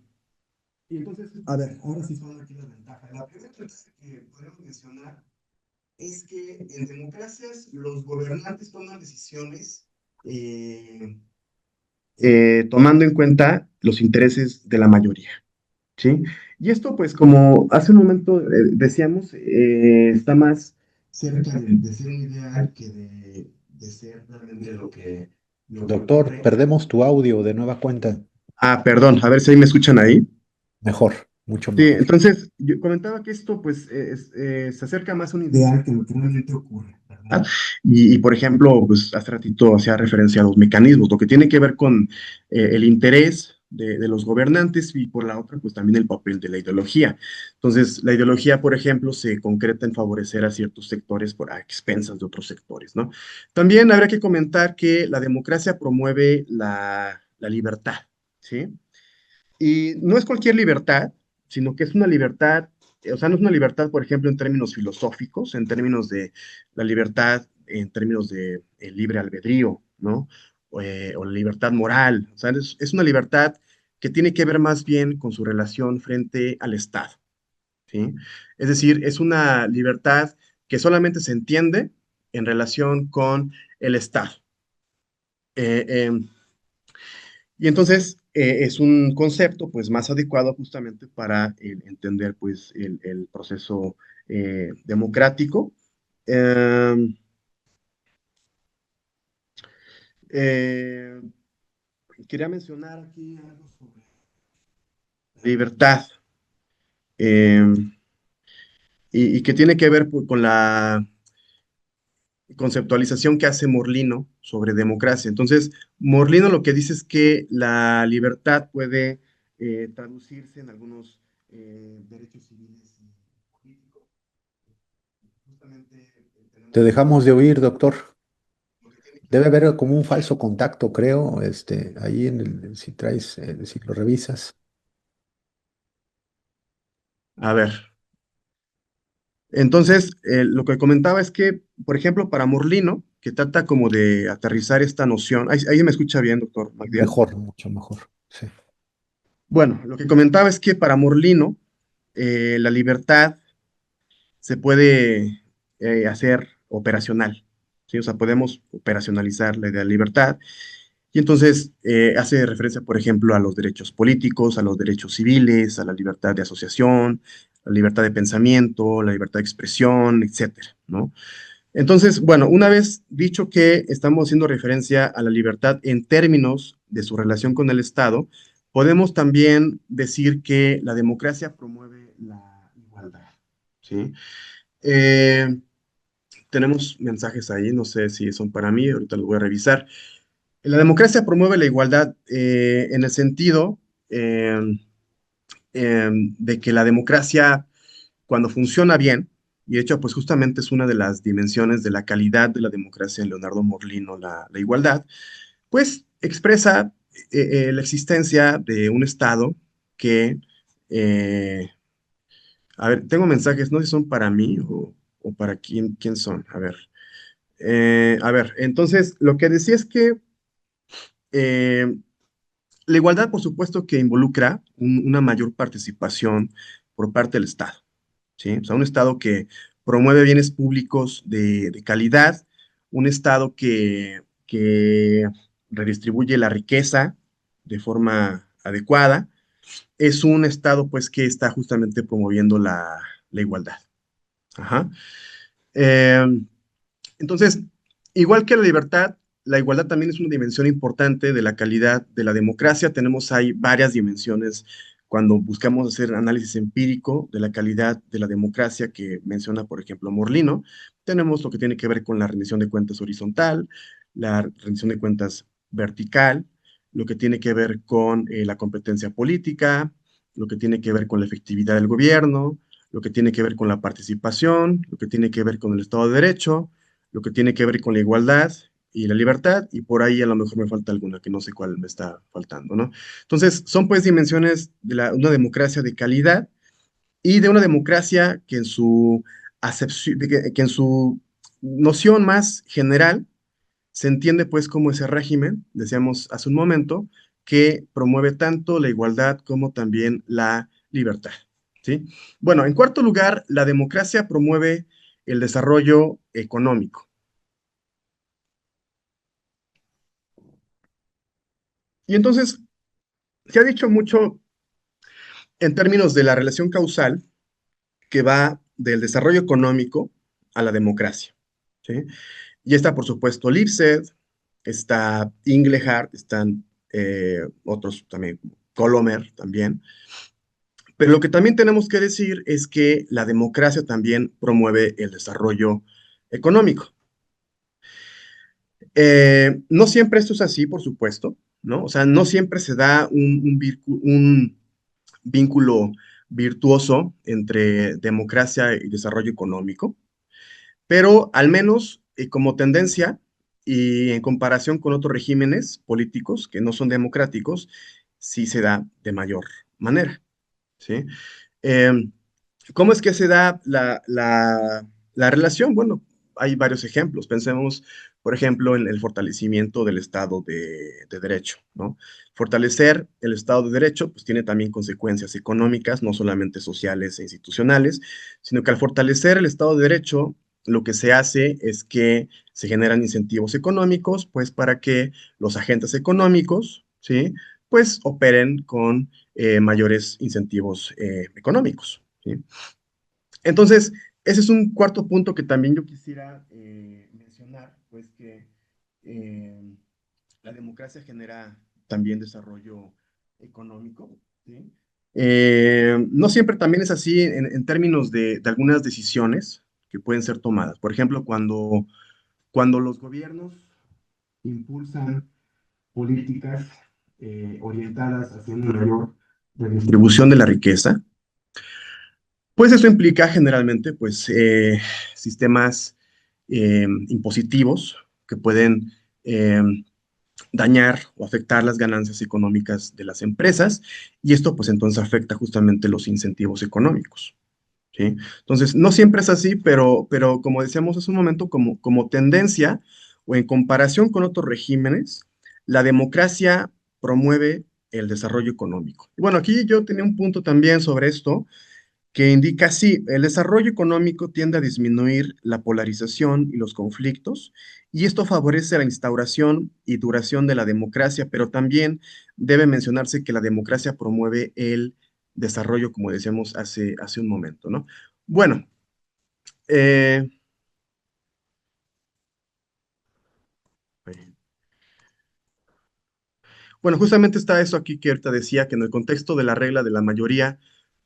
y entonces, a ver, ahora sí son aquí las ventajas. La primera ventaja que podemos mencionar es que en democracias los gobernantes toman decisiones eh, tomando en cuenta los intereses de la mayoría. ¿Sí? Y esto, pues, como hace un momento decíamos, está más cerca de ser un ideal que de ser realmente lo que Doctor, ocurre. perdemos tu audio de nueva cuenta. Ah, perdón, a ver si ahí me escuchan ahí. Mejor, mucho Sí, mejor. entonces yo comentaba que esto pues se acerca más a un ideal que lo que realmente ocurre, ¿verdad? Por ejemplo, pues hace ratito hacía referencia a los mecanismos, lo que tiene que ver con el interés de los gobernantes y por la otra pues también el papel de la ideología. Entonces, la ideología, por ejemplo, se concreta en favorecer a ciertos sectores por a expensas de otros sectores, ¿no? También habría que comentar que la democracia promueve la libertad, ¿sí? Y no es cualquier libertad, sino que es una libertad, o sea, no es una libertad, por ejemplo, en términos filosóficos, en términos de la libertad, en términos de el libre albedrío, ¿no? O la libertad moral. O sea, es una libertad que tiene que ver más bien con su relación frente al Estado, ¿sí? Es decir, es una libertad que solamente se entiende en relación con el Estado. Eh, eh, Y entonces es un concepto pues más adecuado justamente para entender pues el proceso democrático. Eh, eh, Quería mencionar aquí algo sobre libertad eh, y que tiene que ver pues, con la conceptualización que hace Morlino sobre democracia. Entonces, Morlino lo que dice es que la libertad puede traducirse en algunos derechos civiles y políticos. Justamente Te tenemos dejamos de oír, doctor. lo que tiene que Debe ver haber con... como un falso contacto, creo, ahí si traes, si lo revisas. A ver, entonces, lo que comentaba es que, por ejemplo, para Morlino, que trata como de aterrizar esta noción, ahí me escucha bien, doctor Magdiel. Mejor, mucho mejor. Sí. Bueno, lo que comentaba es que para Morlino, la libertad se puede hacer operacional, ¿sí? O sea, podemos operacionalizar la idea de libertad. Y entonces hace referencia, por ejemplo, a los derechos políticos, a los derechos civiles, a la libertad de asociación, la libertad de pensamiento, la libertad de expresión, etcétera, ¿no? Entonces, bueno, una vez dicho que estamos haciendo referencia a la libertad en términos de su relación con el Estado, podemos también decir que la democracia promueve la igualdad, ¿sí? Eh, Tenemos mensajes ahí, no sé si son para mí, ahorita los voy a revisar. La democracia promueve la igualdad en el sentido eh, de que la democracia, cuando funciona bien, y de hecho, pues justamente es una de las dimensiones de la calidad de la democracia en Leonardo Morlino, la igualdad, pues expresa la existencia de un Estado que, eh, a ver, tengo mensajes, no sé si son para mí o para quién son, a ver. A ver, entonces lo que decía es que eh, La igualdad, por supuesto, que involucra una mayor participación por parte del Estado, ¿sí? O sea, un Estado que promueve bienes públicos de calidad, un Estado que redistribuye la riqueza de forma adecuada, es un Estado, pues, que está justamente promoviendo la igualdad. Ajá. Eh, entonces, igual que la libertad, la igualdad también es una dimensión importante de la calidad de la democracia. Tenemos ahí varias dimensiones cuando buscamos hacer análisis empírico de la calidad de la democracia que menciona, por ejemplo, Morlino. Tenemos lo que tiene que ver con la rendición de cuentas horizontal, la rendición de cuentas vertical, lo que tiene que ver con la competencia política, lo que tiene que ver con la efectividad del gobierno, lo que tiene que ver con la participación, lo que tiene que ver con el Estado de Derecho, lo que tiene que ver con la igualdad y la libertad, y por ahí a lo mejor me falta alguna, que no sé cuál me está faltando, ¿no? Entonces, son pues dimensiones de una democracia de calidad y de una democracia que en su acepción, que en su noción más general se entiende pues como ese régimen, decíamos hace un momento, que promueve tanto la igualdad como también la libertad, ¿sí? Bueno, en cuarto lugar, la democracia promueve el desarrollo económico. Y entonces, se ha dicho mucho en términos de la relación causal que va del desarrollo económico a la democracia, ¿sí? Y está, por supuesto, Lipset, está Inglehart, están otros también, Colomer también. Pero lo que también tenemos que decir es que la democracia también promueve el desarrollo económico. No siempre esto es así, por supuesto, ¿no? O sea, no siempre se da un vínculo virtuoso entre democracia y desarrollo económico, pero al menos como tendencia y en comparación con otros regímenes políticos que no son democráticos, sí se da de mayor manera, ¿sí? Eh, ¿Cómo es que se da la relación? Bueno, hay varios ejemplos. Pensemos, por ejemplo, en el fortalecimiento del Estado de Derecho, ¿no? Fortalecer el Estado de Derecho, pues tiene también consecuencias económicas, no solamente sociales e institucionales, sino que al fortalecer el Estado de Derecho, lo que se hace es que se generan incentivos económicos, pues para que los agentes económicos, ¿sí? Pues operen con mayores incentivos económicos, ¿sí? Entonces, ese es un cuarto punto que también yo quisiera mencionar, pues que eh, la democracia genera también desarrollo económico, ¿sí? No siempre también es así en términos de algunas decisiones que pueden ser tomadas. Por ejemplo, cuando los gobiernos impulsan políticas orientadas hacia una mayor redistribución de la riqueza, pues eso implica generalmente pues, sistemas impositivos que pueden eh, dañar o afectar las ganancias económicas de las empresas y esto pues entonces afecta justamente los incentivos económicos, ¿sí? Entonces, no siempre es así, pero como decíamos hace un momento, como tendencia o en comparación con otros regímenes, la democracia promueve el desarrollo económico. Y bueno, aquí yo tenía un punto también sobre esto que indica, sí, el desarrollo económico tiende a disminuir la polarización y los conflictos, y esto favorece la instauración y duración de la democracia, pero también debe mencionarse que la democracia promueve el desarrollo, como decíamos hace un momento, ¿no? Bueno, eh, Bueno, justamente está eso aquí que ahorita decía, que en el contexto de la regla de la mayoría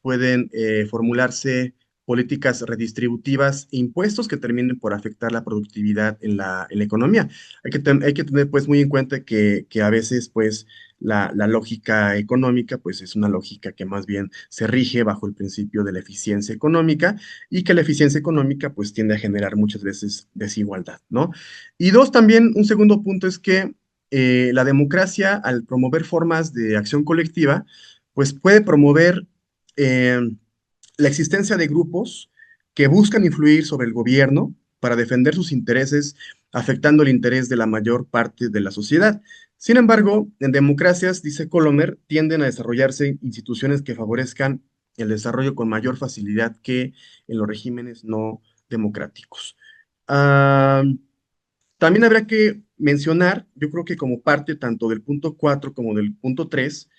pueden formularse políticas redistributivas e impuestos que terminen por afectar la productividad en la economía. Hay que tener pues muy en cuenta que a veces pues la lógica económica pues es una lógica que más bien se rige bajo el principio de la eficiencia económica y que la eficiencia económica pues tiende a generar muchas veces desigualdad, ¿no? Y dos, también un segundo punto es que la democracia, al promover formas de acción colectiva, pues puede promover eh, la existencia de grupos que buscan influir sobre el gobierno para defender sus intereses, afectando el interés de la mayor parte de la sociedad. Sin embargo, en democracias, dice Colomer, tienden a desarrollarse instituciones que favorezcan el desarrollo con mayor facilidad que en los regímenes no democráticos. Ah, también habría que mencionar, yo creo que como parte tanto del punto 4 como del punto 3,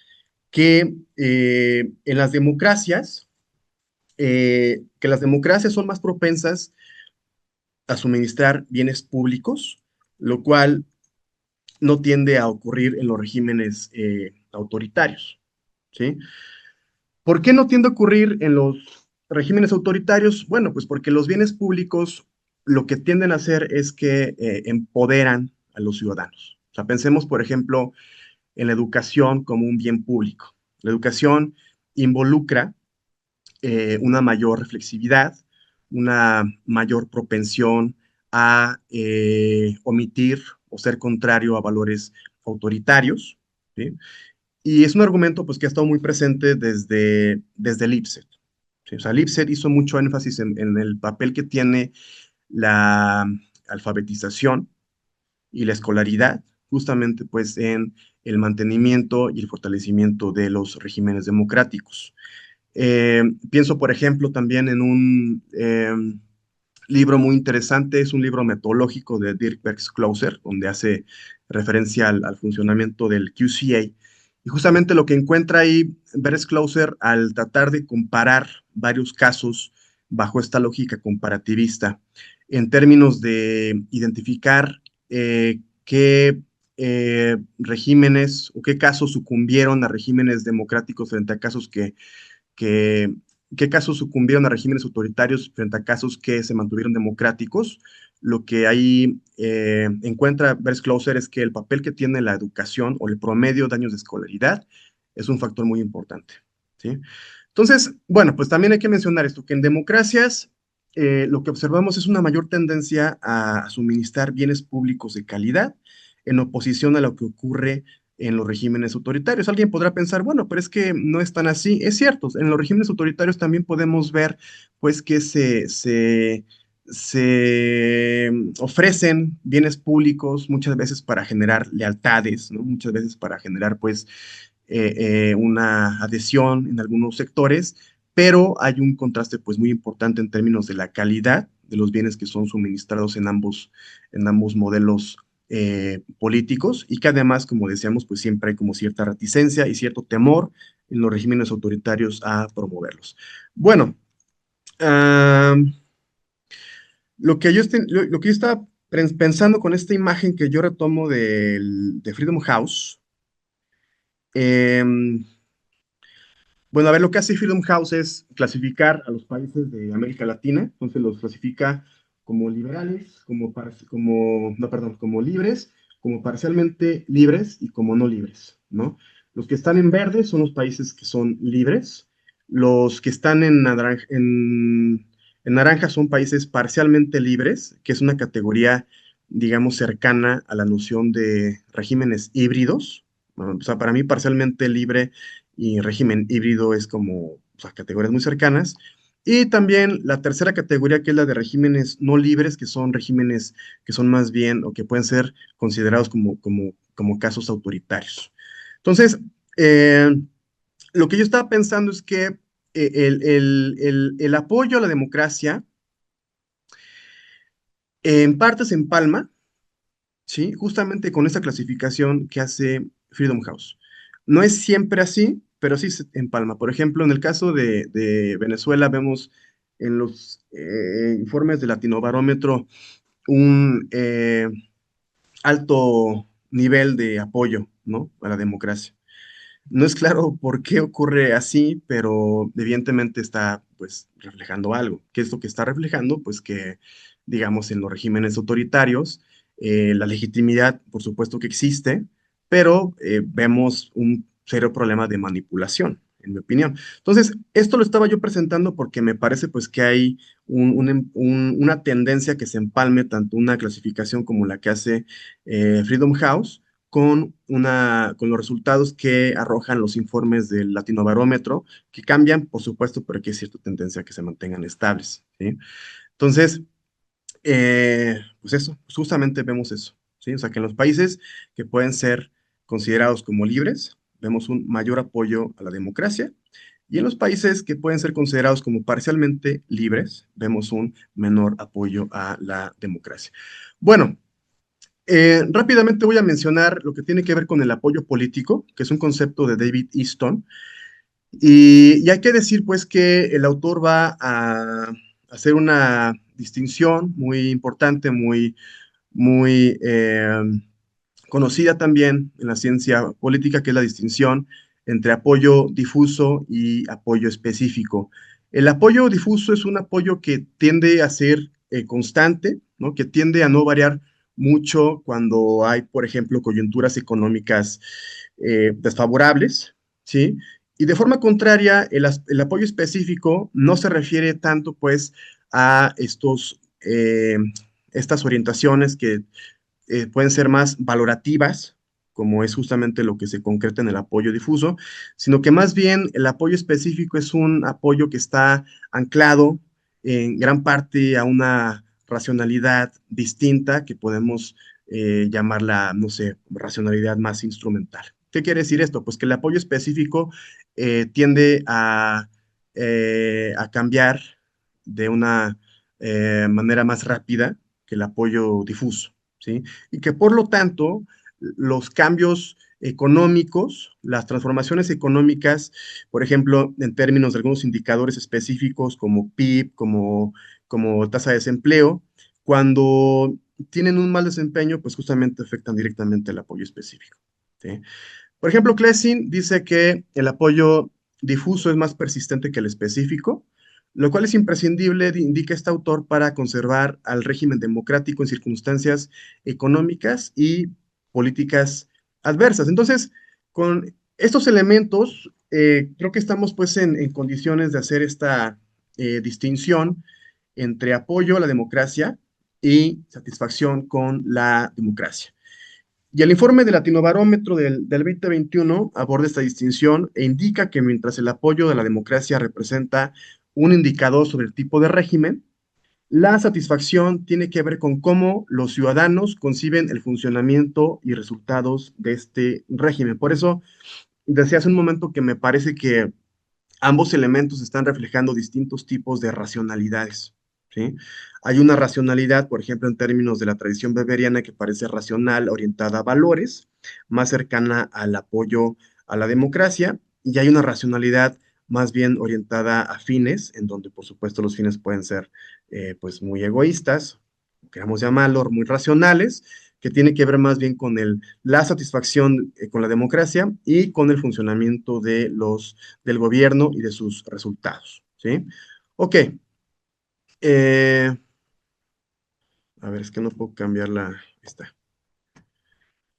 que que las democracias son más propensas a suministrar bienes públicos, lo cual no tiende a ocurrir en los regímenes autoritarios, ¿sí? ¿Por qué no tiende a ocurrir en los regímenes autoritarios? Bueno, pues porque los bienes públicos lo que tienden a hacer es que empoderan a los ciudadanos. O sea, pensemos, por ejemplo, en la educación como un bien público. La educación involucra una mayor reflexividad, una mayor propensión a omitir o ser contrario a valores autoritarios, ¿sí? Y es un argumento pues, que ha estado muy presente desde Lipset. ¿Sí? O sea, Lipset hizo mucho énfasis en el papel que tiene la alfabetización y la escolaridad, justamente pues en el mantenimiento y el fortalecimiento de los regímenes democráticos. Pienso, por ejemplo, también en un libro muy interesante, es un libro metodológico de Dirk Berks-Klauser, donde hace referencia al funcionamiento del QCA. Y justamente lo que encuentra ahí Berks-Klauser al tratar de comparar varios casos bajo esta lógica comparativista, en términos de identificar qué regímenes o qué casos sucumbieron a regímenes democráticos frente a casos que, qué casos sucumbieron a regímenes autoritarios frente a casos que se mantuvieron democráticos. Lo que ahí encuentra Closer es que el papel que tiene la educación o el promedio de años de escolaridad es un factor muy importante, ¿sí? Entonces, bueno, pues también hay que mencionar esto, que en democracias lo que observamos es una mayor tendencia a suministrar bienes públicos de calidad en oposición a lo que ocurre en los regímenes autoritarios. Alguien podrá pensar, bueno, pero es que no es tan así. Es cierto, en los regímenes autoritarios también podemos ver, pues, que se ofrecen bienes públicos muchas veces para generar lealtades, ¿no? Muchas veces para generar, pues, una adhesión en algunos sectores, pero hay un contraste, pues, muy importante en términos de la calidad de los bienes que son suministrados en ambos modelos políticos y que además, como decíamos, pues siempre hay como cierta reticencia y cierto temor en los regímenes autoritarios a promoverlos. Bueno, lo que yo estaba pensando con esta imagen que yo retomo de Freedom House, em, bueno, a ver, lo que hace Freedom House es clasificar a los países de América Latina, entonces los clasifica como liberales, no, perdón, como libres, como parcialmente libres y como no libres, ¿no? Los que están en verde son los países que son libres, los que están en naranja son países parcialmente libres, que es una categoría, digamos, cercana a la noción de regímenes híbridos. Bueno, o sea, para mí parcialmente libre y régimen híbrido es como, o sea, categorías muy cercanas. Y también la tercera categoría, que es la de regímenes no libres, que son regímenes que son más bien o que pueden ser considerados como casos autoritarios. Entonces, lo que yo estaba pensando es que el apoyo a la democracia en parte se empalma, ¿sí? Justamente con esta clasificación que hace Freedom House. No es siempre así, pero sí se empalma. Por ejemplo, en el caso de Venezuela vemos en los informes de Latinobarómetro un alto nivel de apoyo, ¿no? A la democracia. No es claro por qué ocurre así, pero evidentemente está pues reflejando algo. ¿Qué es lo que está reflejando? Pues que, digamos, en los regímenes autoritarios, la legitimidad, por supuesto que existe, pero vemos un serio problema de manipulación, en mi opinión. Entonces, esto lo estaba yo presentando porque me parece pues que hay una tendencia que se empalme tanto una clasificación como la que hace Freedom House con los resultados que arrojan los informes del Latinobarómetro, que cambian, por supuesto, pero que hay cierta tendencia a que se mantengan estables, ¿sí? Entonces, pues eso, justamente vemos eso, ¿sí? O sea, que en los países que pueden ser considerados como libres, vemos un mayor apoyo a la democracia. Y en los países que pueden ser considerados como parcialmente libres, vemos un menor apoyo a la democracia. Bueno, rápidamente voy a mencionar lo que tiene que ver con el apoyo político, que es un concepto de David Easton. Y hay que decir, pues, que el autor va a hacer una distinción muy importante, muy conocida también en la ciencia política, que es la distinción entre apoyo difuso y apoyo específico. El apoyo difuso es un apoyo que tiende a ser constante, ¿no? Que tiende a no variar mucho cuando hay, por ejemplo, coyunturas económicas desfavorables, ¿sí? Y de forma contraria, el apoyo específico no se refiere tanto, pues, a estas orientaciones que pueden ser más valorativas, como es justamente lo que se concreta en el apoyo difuso, sino que más bien el apoyo específico es un apoyo que está anclado en gran parte a una racionalidad distinta que podemos llamarla, no sé, racionalidad más instrumental. ¿Qué quiere decir esto? Pues que el apoyo específico tiende a cambiar de una manera más rápida que el apoyo difuso, ¿sí? Y que por lo tanto los cambios económicos, las transformaciones económicas, por ejemplo, en términos de algunos indicadores específicos como PIB, como tasa de desempleo, cuando tienen un mal desempeño, pues justamente afectan directamente el apoyo específico, ¿sí? Por ejemplo, Klessing dice que el apoyo difuso es más persistente que el específico, lo cual es imprescindible, indica este autor, para conservar al régimen democrático en circunstancias económicas y políticas adversas. Entonces, con estos elementos, creo que estamos pues en condiciones de hacer esta distinción entre apoyo a la democracia y satisfacción con la democracia. Y el informe del Latinobarómetro del 2021 aborda esta distinción e indica que mientras el apoyo de la democracia representa un indicador sobre el tipo de régimen, la satisfacción tiene que ver con cómo los ciudadanos conciben el funcionamiento y resultados de este régimen. Por eso decía hace un momento que me parece que ambos elementos están reflejando distintos tipos de racionalidades, ¿sí? Hay una racionalidad, por ejemplo, en términos de la tradición weberiana, que parece racional, orientada a valores, más cercana al apoyo a la democracia, y hay una racionalidad más bien orientada a fines, en donde, por supuesto, los fines pueden ser, pues, muy egoístas, queramos llamarlo, muy racionales, que tiene que ver más bien con la satisfacción con la democracia y con el funcionamiento del gobierno y de sus resultados, ¿sí? Ok, eh, a ver, es que no puedo cambiar esta.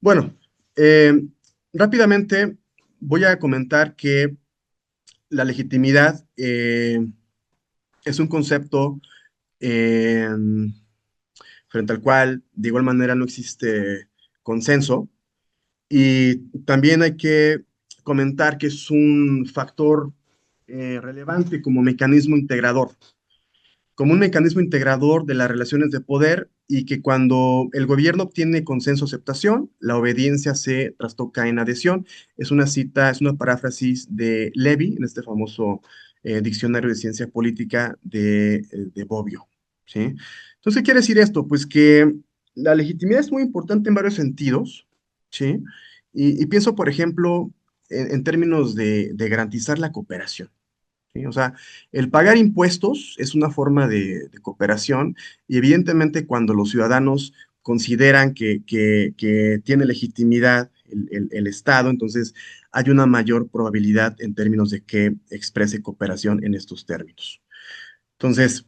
Bueno, eh, rápidamente voy a comentar que la legitimidad es un concepto eh, frente al cual de igual manera no existe consenso. Y también hay que comentar que es un factor relevante como un mecanismo integrador de las relaciones de poder, y que cuando el gobierno obtiene consenso o aceptación, la obediencia se trastoca en adhesión. Es una cita, es una paráfrasis de Levy en este famoso diccionario de ciencia política de Bobbio, ¿sí? Entonces, ¿qué quiere decir esto? Pues que la legitimidad es muy importante en varios sentidos, ¿sí? Y pienso, por ejemplo, en términos de garantizar la cooperación, ¿sí? O sea, el pagar impuestos es una forma de cooperación, y evidentemente cuando los ciudadanos consideran que tiene legitimidad el Estado, entonces hay una mayor probabilidad en términos de que exprese cooperación en estos términos. Entonces,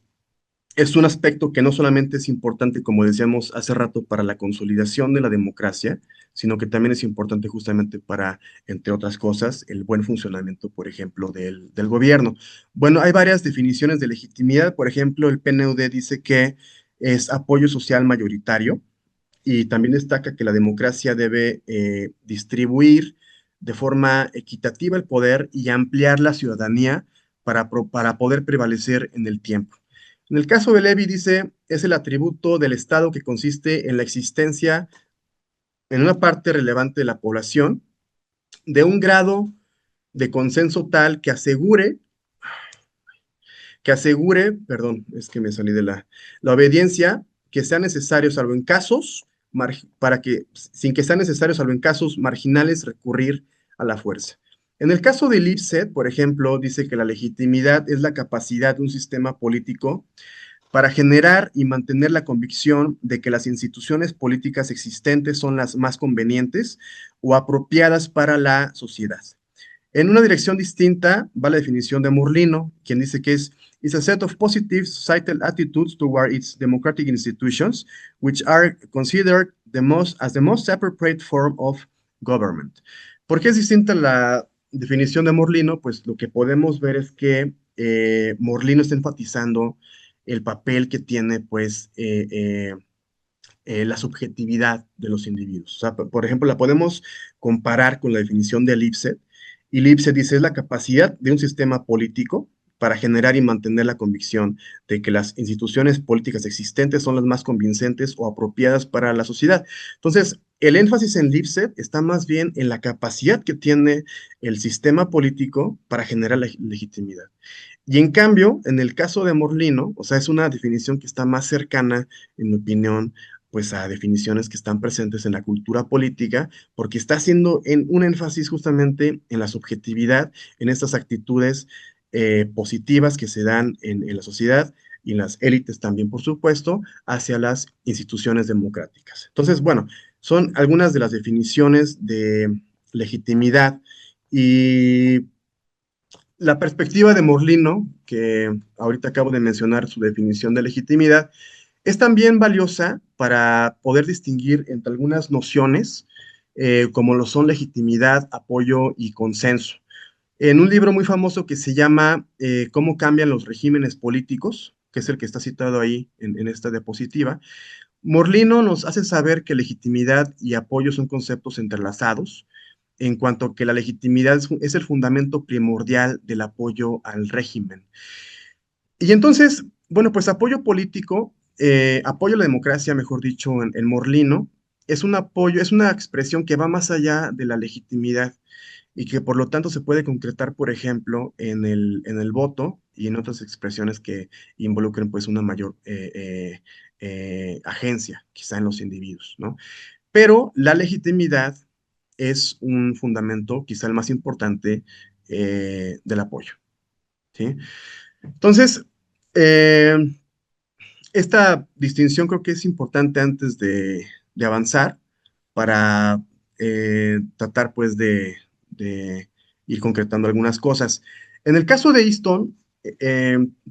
es un aspecto que no solamente es importante, como decíamos hace rato, para la consolidación de la democracia, sino que también es importante justamente para, entre otras cosas, el buen funcionamiento, por ejemplo, del gobierno. Bueno, hay varias definiciones de legitimidad. Por ejemplo, el PNUD dice que es apoyo social mayoritario, y también destaca que la democracia debe distribuir de forma equitativa el poder y ampliar la ciudadanía para poder prevalecer en el tiempo. En el caso de Levy dice, es el atributo del Estado que consiste en la existencia en una parte relevante de la población de un grado de consenso tal perdón, es que me salí de la obediencia, que sea necesario, salvo en casos, sin que sea necesario, salvo en casos marginales, recurrir a la fuerza. En el caso de Lipset, por ejemplo, dice que la legitimidad es la capacidad de un sistema político para generar y mantener la convicción de que las instituciones políticas existentes son las más convenientes o apropiadas para la sociedad. En una dirección distinta va la definición de Morlino, quien dice que is a set of positive societal attitudes toward its democratic institutions, which are considered as the most appropriate form of government. ¿Por qué es distinta la definición de Morlino? Pues lo que podemos ver es que Morlino está enfatizando el papel que tiene, pues, la subjetividad de los individuos. O sea, por ejemplo, la podemos comparar con la definición de Lipset, y Lipset dice es la capacidad de un sistema político para generar y mantener la convicción de que las instituciones políticas existentes son las más convincentes o apropiadas para la sociedad. Entonces, el énfasis en Lipset está más bien en la capacidad que tiene el sistema político para generar legitimidad. Y en cambio, en el caso de Morlino, o sea, es una definición que está más cercana, en mi opinión, pues a definiciones que están presentes en la cultura política, porque está haciendo un énfasis justamente en la subjetividad, en estas actitudes positivas que se dan en la sociedad y en las élites también, por supuesto, hacia las instituciones democráticas. Entonces, bueno, son algunas de las definiciones de legitimidad y la perspectiva de Morlino, que ahorita acabo de mencionar su definición de legitimidad, es también valiosa para poder distinguir entre algunas nociones, como lo son legitimidad, apoyo y consenso. En un libro muy famoso que se llama Cómo cambian los regímenes políticos, que es el que está citado ahí en esta diapositiva, Morlino nos hace saber que legitimidad y apoyo son conceptos entrelazados, en cuanto que la legitimidad es el fundamento primordial del apoyo al régimen. Y entonces, bueno, pues apoyo político, apoyo a la democracia, mejor dicho, en Morlino, es un apoyo, es una expresión que va más allá de la legitimidad y que por lo tanto se puede concretar, por ejemplo, en el voto y en otras expresiones que involucren pues una mayor agencia, quizá en los individuos, ¿no? Pero la legitimidad es un fundamento, quizá el más importante, del apoyo, ¿sí? Entonces, eh, esta distinción creo que es importante antes de avanzar para tratar pues de ir concretando algunas cosas. En el caso de Easton,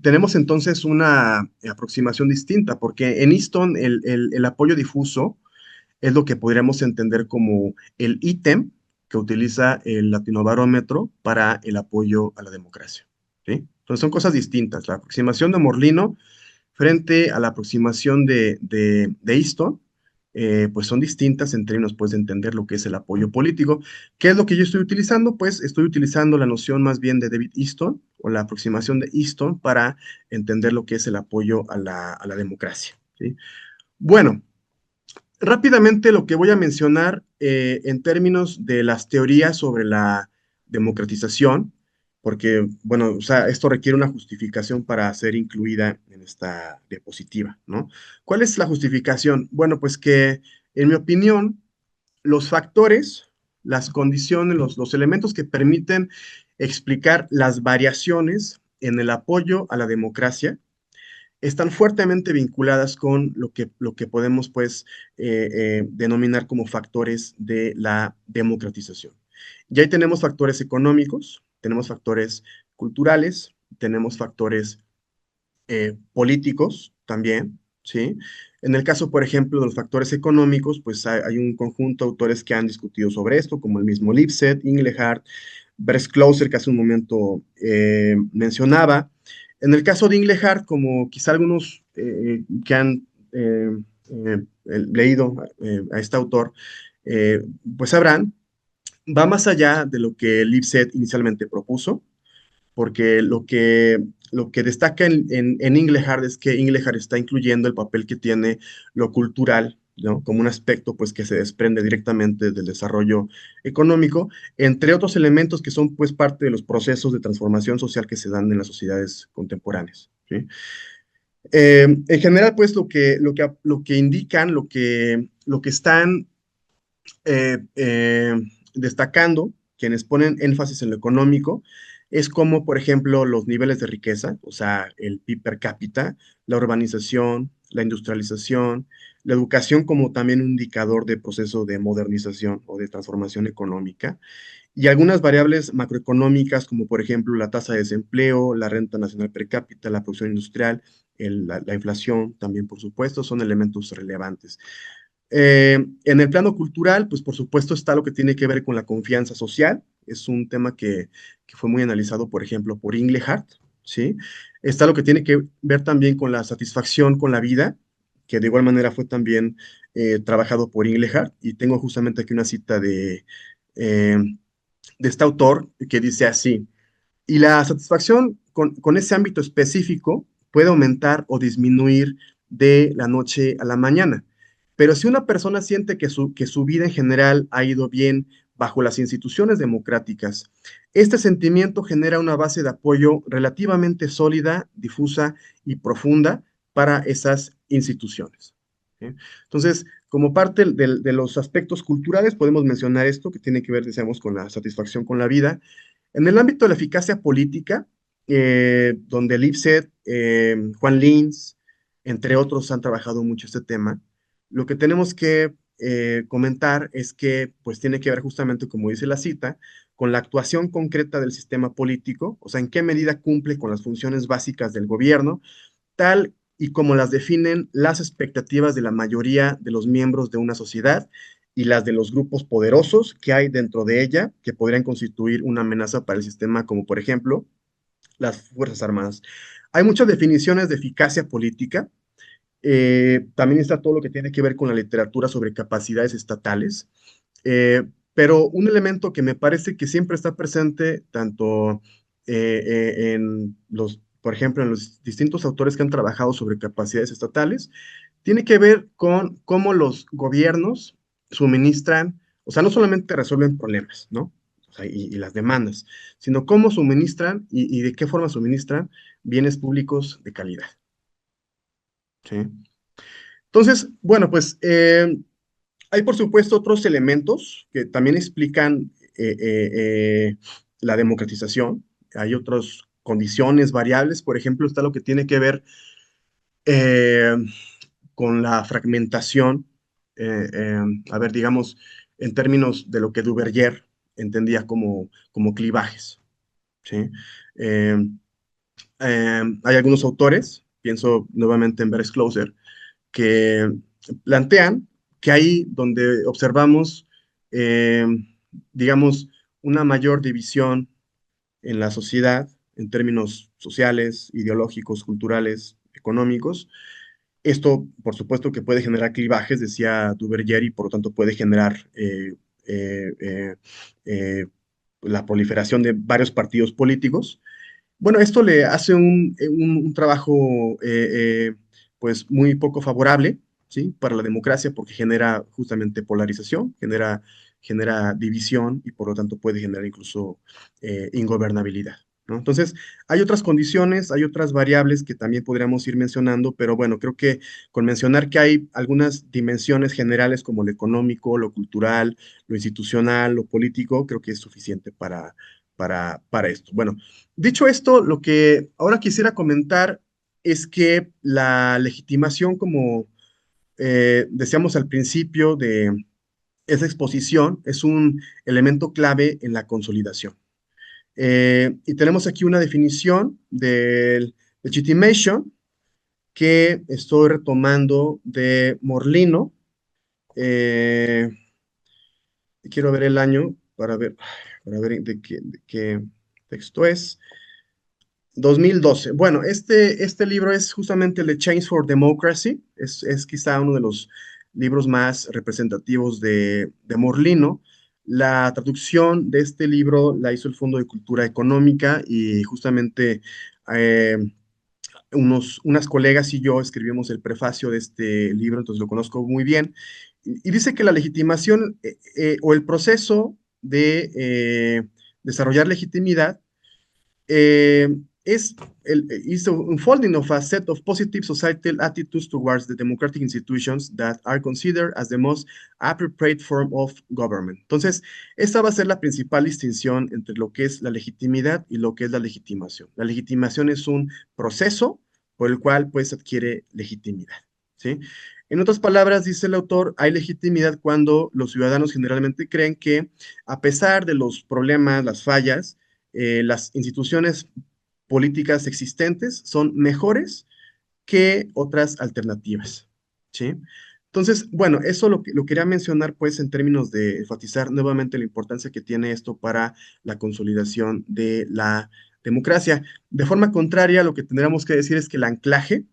tenemos entonces una aproximación distinta, porque en Easton el apoyo difuso es lo que podríamos entender como el ítem que utiliza el Latinobarómetro para el apoyo a la democracia, ¿sí? Entonces son cosas distintas. La aproximación de Morlino frente a la aproximación de Easton, pues son distintas en términos pues, de entender lo que es el apoyo político. ¿Qué es lo que yo estoy utilizando? Pues estoy utilizando la noción más bien de David Easton o la aproximación de Easton para entender lo que es el apoyo a la democracia, ¿sí? Bueno, rápidamente lo que voy a mencionar en términos de las teorías sobre la democratización, porque, bueno, o sea, esto requiere una justificación para ser incluida en esta diapositiva, ¿no? ¿Cuál es la justificación? Bueno, pues que, en mi opinión, los factores, las condiciones, los elementos que permiten explicar las variaciones en el apoyo a la democracia, están fuertemente vinculadas con lo que podemos pues denominar como factores de la democratización. Y ahí tenemos factores económicos, tenemos factores culturales, tenemos factores políticos también, ¿sí? En el caso, por ejemplo, de los factores económicos, pues hay un conjunto de autores que han discutido sobre esto, como el mismo Lipset, Inglehart, Bresclauser, que hace un momento mencionaba. En el caso de Inglehart, como quizá algunos que han leído a este autor, pues sabrán, va más allá de lo que Lipset inicialmente propuso, porque lo que destaca en Inglehart es que Inglehart está incluyendo el papel que tiene lo cultural ¿no? Como un aspecto pues que se desprende directamente del desarrollo económico, entre otros elementos que son pues parte de los procesos de transformación social que se dan en las sociedades contemporáneas, ¿sí? En general, pues lo que indican, lo que están eh, eh, destacando, quienes ponen énfasis en lo económico, es como, por ejemplo, los niveles de riqueza, o sea, el PIB per cápita, la urbanización, la industrialización, la educación como también un indicador de proceso de modernización o de transformación económica, y algunas variables macroeconómicas como, por ejemplo, la tasa de desempleo, la renta nacional per cápita, la producción industrial, la inflación también, por supuesto, son elementos relevantes. En el plano cultural, pues por supuesto está lo que tiene que ver con la confianza social. Es un tema que fue muy analizado, por ejemplo, por Inglehart, ¿sí? Está lo que tiene que ver también con la satisfacción con la vida, que de igual manera fue también trabajado por Inglehart. Y tengo justamente aquí una cita eh, de este autor que dice así: y la satisfacción con ese ámbito específico puede aumentar o disminuir de la noche a la mañana. Pero si una persona siente que su vida en general ha ido bien bajo las instituciones democráticas, este sentimiento genera una base de apoyo relativamente sólida, difusa y profunda para esas instituciones. ¿Sí? Entonces, como parte de los aspectos culturales, podemos mencionar esto que tiene que ver, decíamos, con la satisfacción con la vida. En el ámbito de la eficacia política, donde Lipset, Juan Linz, entre otros, han trabajado mucho este tema, lo que tenemos que comentar es que pues tiene que ver justamente, como dice la cita, con la actuación concreta del sistema político, o sea, en qué medida cumple con las funciones básicas del gobierno, tal y como las definen las expectativas de la mayoría de los miembros de una sociedad y las de los grupos poderosos que hay dentro de ella, que podrían constituir una amenaza para el sistema, como por ejemplo las Fuerzas Armadas. Hay muchas definiciones de eficacia política. También está todo lo que tiene que ver con la literatura sobre capacidades estatales. Pero un elemento que me parece que siempre está presente tanto en los, por ejemplo, en los distintos autores que han trabajado sobre capacidades estatales, tiene que ver con cómo los gobiernos suministran, o sea, no solamente resuelven problemas, ¿no? O sea, y las demandas, sino cómo suministran y de qué forma suministran bienes públicos de calidad. ¿Sí? Entonces, bueno, pues hay por supuesto otros elementos que también explican la democratización. Hay otras condiciones variables, por ejemplo, está lo que tiene que ver eh, con la fragmentación, a ver, digamos, en términos de lo que Duverger entendía como clivajes, ¿sí? Eh, hay algunos autores, pienso nuevamente en Beres Closer, que plantean que ahí donde observamos, eh, digamos, una mayor división en la sociedad en términos sociales, ideológicos, culturales, económicos, esto, por supuesto, que puede generar clivajes, decía Duverger, y por lo tanto puede generar eh, eh, eh, la proliferación de varios partidos políticos. Bueno, esto le hace un trabajo pues muy poco favorable, ¿sí? Para la democracia porque genera justamente polarización, genera división y por lo tanto puede generar incluso ingobernabilidad, ¿no? Entonces, hay otras condiciones, hay otras variables que también podríamos ir mencionando, pero bueno, creo que con mencionar que hay algunas dimensiones generales como lo económico, lo cultural, lo institucional, lo político, creo que es suficiente para esto. Bueno, dicho esto, lo que ahora quisiera comentar es que la legitimación, como decíamos al principio de esa exposición, es un elemento clave en la consolidación. Y tenemos aquí una definición del legitimation que estoy retomando de Morlino. Eh, Quiero ver el año para ver de qué texto es. 2012. Bueno, este libro es justamente el de Change for Democracy. Es quizá uno de los libros más representativos de Morlino. La traducción de este libro la hizo el Fondo de Cultura Económica y justamente eh, unas colegas y yo escribimos el prefacio de este libro, entonces lo conozco muy bien, y dice que la legitimación o el proceso de desarrollar legitimidad eh, is, is a unfolding of a set of positive societal attitudes towards the democratic institutions that are considered as the most appropriate form of government. Entonces, esta va a ser la principal distinción entre lo que es la legitimidad y lo que es la legitimación. La legitimación es un proceso por el cual pues adquiere legitimidad, ¿sí? En otras palabras, dice el autor, hay legitimidad cuando los ciudadanos generalmente creen que a pesar de los problemas, las fallas, las instituciones políticas existentes son mejores que otras alternativas, ¿sí? Entonces, bueno, eso lo quería mencionar pues en términos de enfatizar nuevamente la importancia que tiene esto para la consolidación de la democracia. De forma contraria, lo que tendríamos que decir es que el anclaje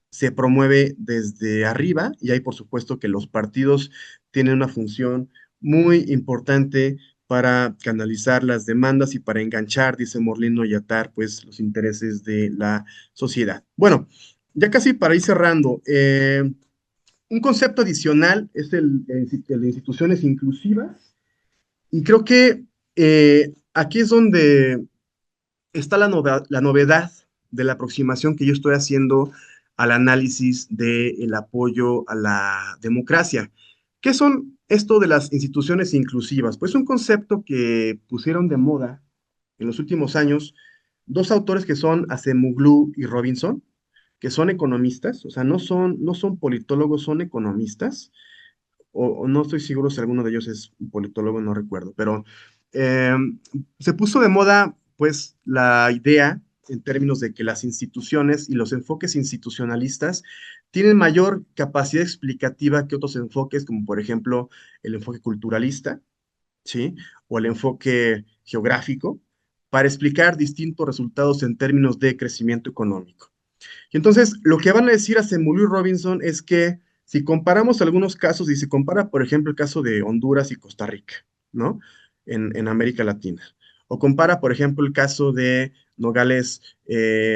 se promueve desde arriba y hay por supuesto que los partidos tienen una función muy importante para canalizar las demandas y para enganchar, dice Morlino, y atar pues los intereses de la sociedad. Bueno, ya casi para ir cerrando, un concepto adicional es el de instituciones inclusivas y creo que aquí es donde está la novedad de la aproximación que yo estoy haciendo al análisis del apoyo a la democracia. ¿Qué son esto de las instituciones inclusivas? Pues un concepto que pusieron de moda en los últimos años dos autores que son Acemoglu y Robinson, que son economistas, o sea, no son politólogos, son economistas, o no estoy seguro si alguno de ellos es un politólogo, no recuerdo, pero eh, se puso de moda, pues, la idea en términos de que las instituciones y los enfoques institucionalistas tienen mayor capacidad explicativa que otros enfoques, como por ejemplo el enfoque culturalista, ¿sí? O el enfoque geográfico, para explicar distintos resultados en términos de crecimiento económico. Y entonces, lo que van a decir a Semulú y Robinson es que si comparamos algunos casos, y se compara, por ejemplo, el caso de Honduras y Costa Rica, ¿no? En América Latina. O compara, por ejemplo, el caso de Nogales,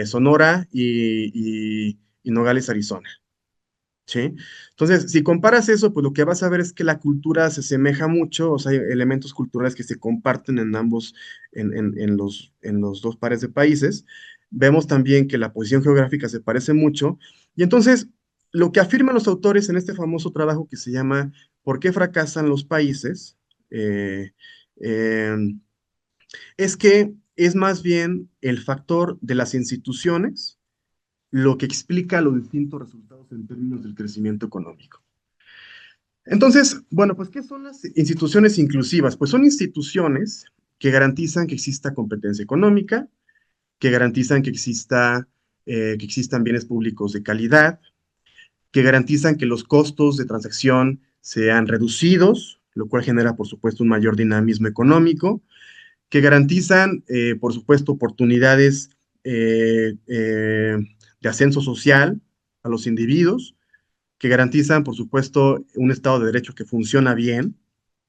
Sonora y Nogales, Arizona. ¿Sí? Entonces, si comparas eso, pues lo que vas a ver es que la cultura se asemeja mucho, o sea, hay elementos culturales que se comparten en ambos, en los dos pares de países. Vemos también que la posición geográfica se parece mucho. Y entonces, lo que afirman los autores en este famoso trabajo que se llama ¿Por qué fracasan los países? Eh, eh, es que es más bien el factor de las instituciones lo que explica los distintos resultados en términos del crecimiento económico. Entonces, bueno, pues, ¿qué son las instituciones inclusivas? Pues son instituciones que garantizan que exista competencia económica, que garantizan que existan bienes públicos de calidad, que garantizan que los costos de transacción sean reducidos, lo cual genera, por supuesto, un mayor dinamismo económico, que garantizan, por supuesto, oportunidades de ascenso social a los individuos, que garantizan, por supuesto, un Estado de Derecho que funciona bien,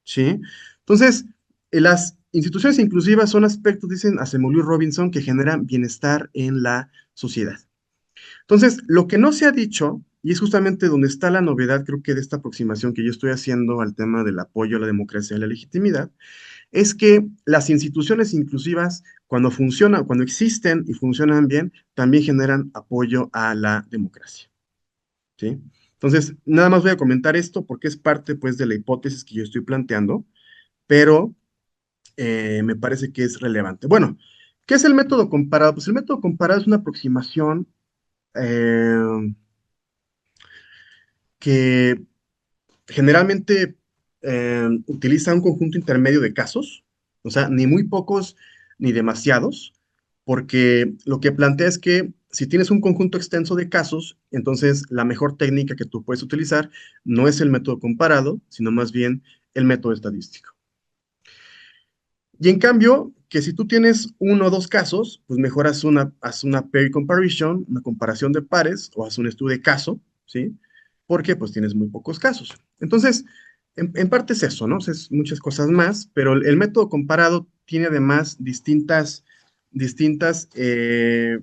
¿sí? Entonces, las instituciones inclusivas son aspectos, dicen Acemoglu y Robinson, que generan bienestar en la sociedad. Entonces, lo que no se ha dicho, y es justamente donde está la novedad, creo que de esta aproximación que yo estoy haciendo al tema del apoyo a la democracia y a la legitimidad, es que las instituciones inclusivas, cuando funcionan, cuando existen y funcionan bien, también generan apoyo a la democracia, ¿sí? Entonces, nada más voy a comentar esto porque es parte, pues, de la hipótesis que yo estoy planteando, pero me parece que es relevante. Bueno, ¿qué es el método comparado? Pues el método comparado es una aproximación eh, que generalmente utiliza un conjunto intermedio de casos, o sea, ni muy pocos ni demasiados, porque lo que plantea es que si tienes un conjunto extenso de casos, entonces la mejor técnica que tú puedes utilizar no es el método comparado, sino más bien el método estadístico. Y en cambio, que si tú tienes uno o dos casos, pues mejor haz una pair comparison, una comparación de pares, o haz un estudio de caso, ¿sí? Porque pues tienes muy pocos casos. Entonces, en parte es eso, ¿no? Es muchas cosas más, pero el método comparado tiene además distintas distintas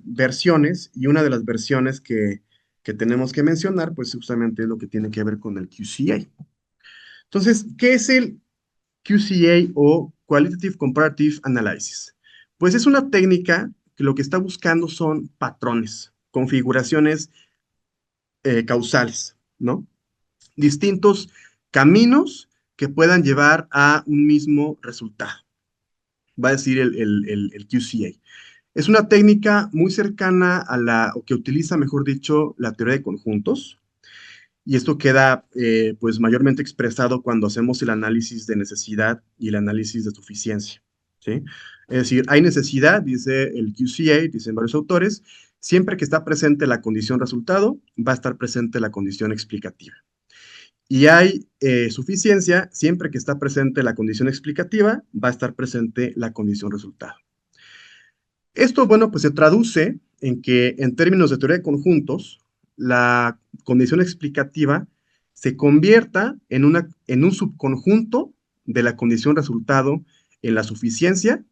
versiones y una de las versiones que tenemos que mencionar, pues justamente es lo que tiene que ver con el QCA. Entonces, ¿qué es el QCA o Qualitative Comparative Analysis? Pues es una técnica que lo que está buscando son patrones, configuraciones causales, ¿no? Distintos caminos que puedan llevar a un mismo resultado. Va a decir el QCA. Es una técnica muy cercana a o que utiliza, mejor dicho, la teoría de conjuntos. Y esto queda, pues, mayormente expresado cuando hacemos el análisis de necesidad y el análisis de suficiencia, ¿sí? Es decir, hay necesidad, dice el QCA, dicen varios autores, siempre que está presente la condición resultado, va a estar presente la condición explicativa. Y hay suficiencia, siempre que está presente la condición explicativa, va a estar presente la condición resultado. Esto, bueno, pues se traduce en que en términos de teoría de conjuntos, la condición explicativa se convierta en un subconjunto de la condición resultado en la suficiencia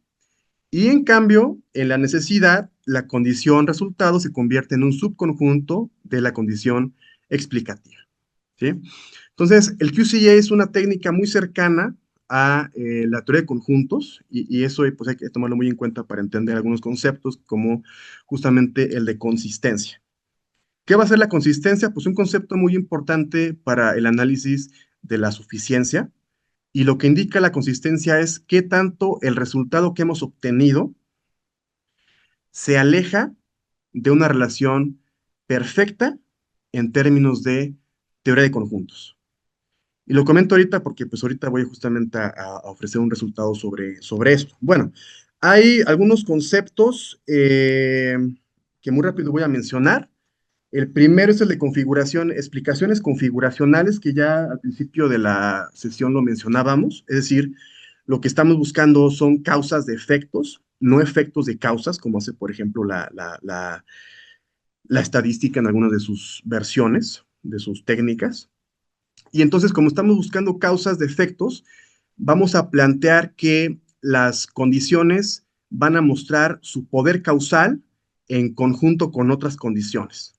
y en cambio, en la necesidad, la condición resultado se convierte en un subconjunto de la condición explicativa, ¿sí? Entonces, el QCA es una técnica muy cercana a la teoría de conjuntos y eso pues hay que tomarlo muy en cuenta para entender algunos conceptos como justamente el de consistencia. ¿Qué va a ser la consistencia? Pues un concepto muy importante para el análisis de la suficiencia y lo que indica la consistencia es qué tanto el resultado que hemos obtenido se aleja de una relación perfecta en términos de teoría de conjuntos. Y lo comento ahorita porque pues ahorita voy justamente a ofrecer un resultado sobre esto. Bueno, hay algunos conceptos que muy rápido voy a mencionar. El primero es el de configuración, explicaciones configuracionales, que ya al principio de la sesión lo mencionábamos. Es decir, lo que estamos buscando son causas de efectos, no efectos de causas, como hace, por ejemplo, la estadística en algunas de sus versiones, de sus técnicas. Y entonces, como estamos buscando causas de efectos, vamos a plantear que las condiciones van a mostrar su poder causal en conjunto con otras condiciones,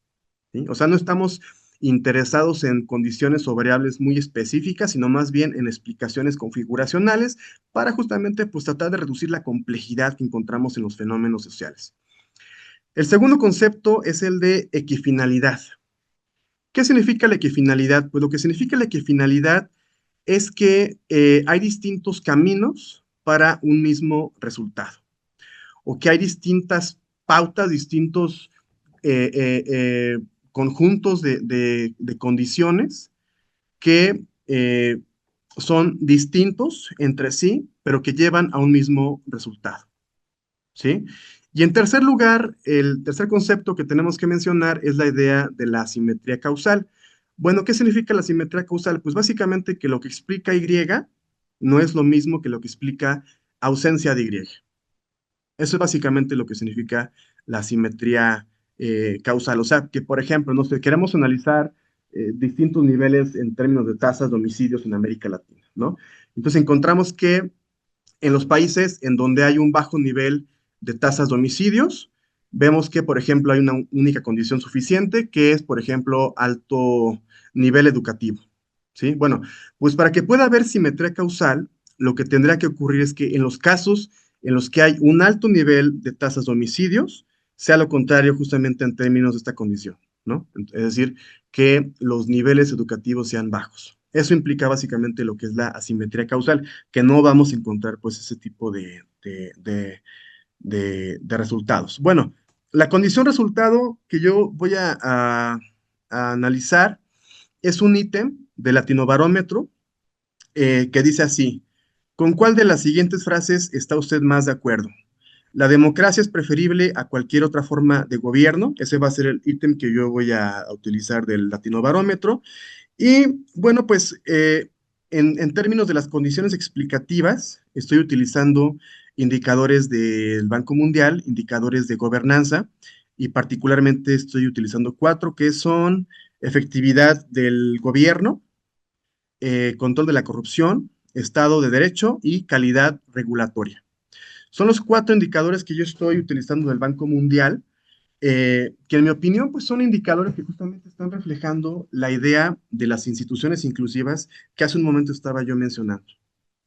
¿sí? O sea, no estamos interesados en condiciones o variables muy específicas, sino más bien en explicaciones configuracionales para justamente pues, tratar de reducir la complejidad que encontramos en los fenómenos sociales. El segundo concepto es el de equifinalidad. ¿Qué significa la equifinalidad? Pues lo que significa la equifinalidad es que hay distintos caminos para un mismo resultado, o que hay distintas pautas, distintos eh, eh, eh, conjuntos de condiciones que son distintos entre sí, pero que llevan a un mismo resultado, ¿sí? Y en tercer lugar, el tercer concepto que tenemos que mencionar es la idea de la simetría causal. Bueno, ¿qué significa la simetría causal? Pues básicamente que lo que explica Y no es lo mismo que lo que explica ausencia de Y. Eso es básicamente lo que significa la simetría causal. O sea, que por ejemplo, no sé, queremos analizar distintos niveles en términos de tasas de homicidios en América Latina, ¿no? Entonces encontramos que en los países en donde hay un bajo nivel de tasas de homicidios, vemos que, por ejemplo, hay una única condición suficiente, que es, por ejemplo, alto nivel educativo, ¿sí? Bueno, pues para que pueda haber simetría causal, lo que tendría que ocurrir es que en los casos en los que hay un alto nivel de tasas de homicidios, sea lo contrario justamente en términos de esta condición, ¿no? Es decir, que los niveles educativos sean bajos. Eso implica básicamente lo que es la asimetría causal, que no vamos a encontrar pues ese tipo de resultados. Bueno, la condición resultado que yo voy a analizar es un ítem del latinobarómetro que dice así, ¿con cuál de las siguientes frases está usted más de acuerdo? La democracia es preferible a cualquier otra forma de gobierno. Ese va a ser el ítem que yo voy a utilizar del latinobarómetro. Y bueno, pues en términos de las condiciones explicativas, estoy utilizando indicadores del Banco Mundial, indicadores de gobernanza, y particularmente estoy utilizando cuatro que son efectividad del gobierno, control de la corrupción, Estado de Derecho y calidad regulatoria. Son los cuatro indicadores que yo estoy utilizando del Banco Mundial, que en mi opinión, pues son indicadores que justamente están reflejando la idea de las instituciones inclusivas que hace un momento estaba yo mencionando.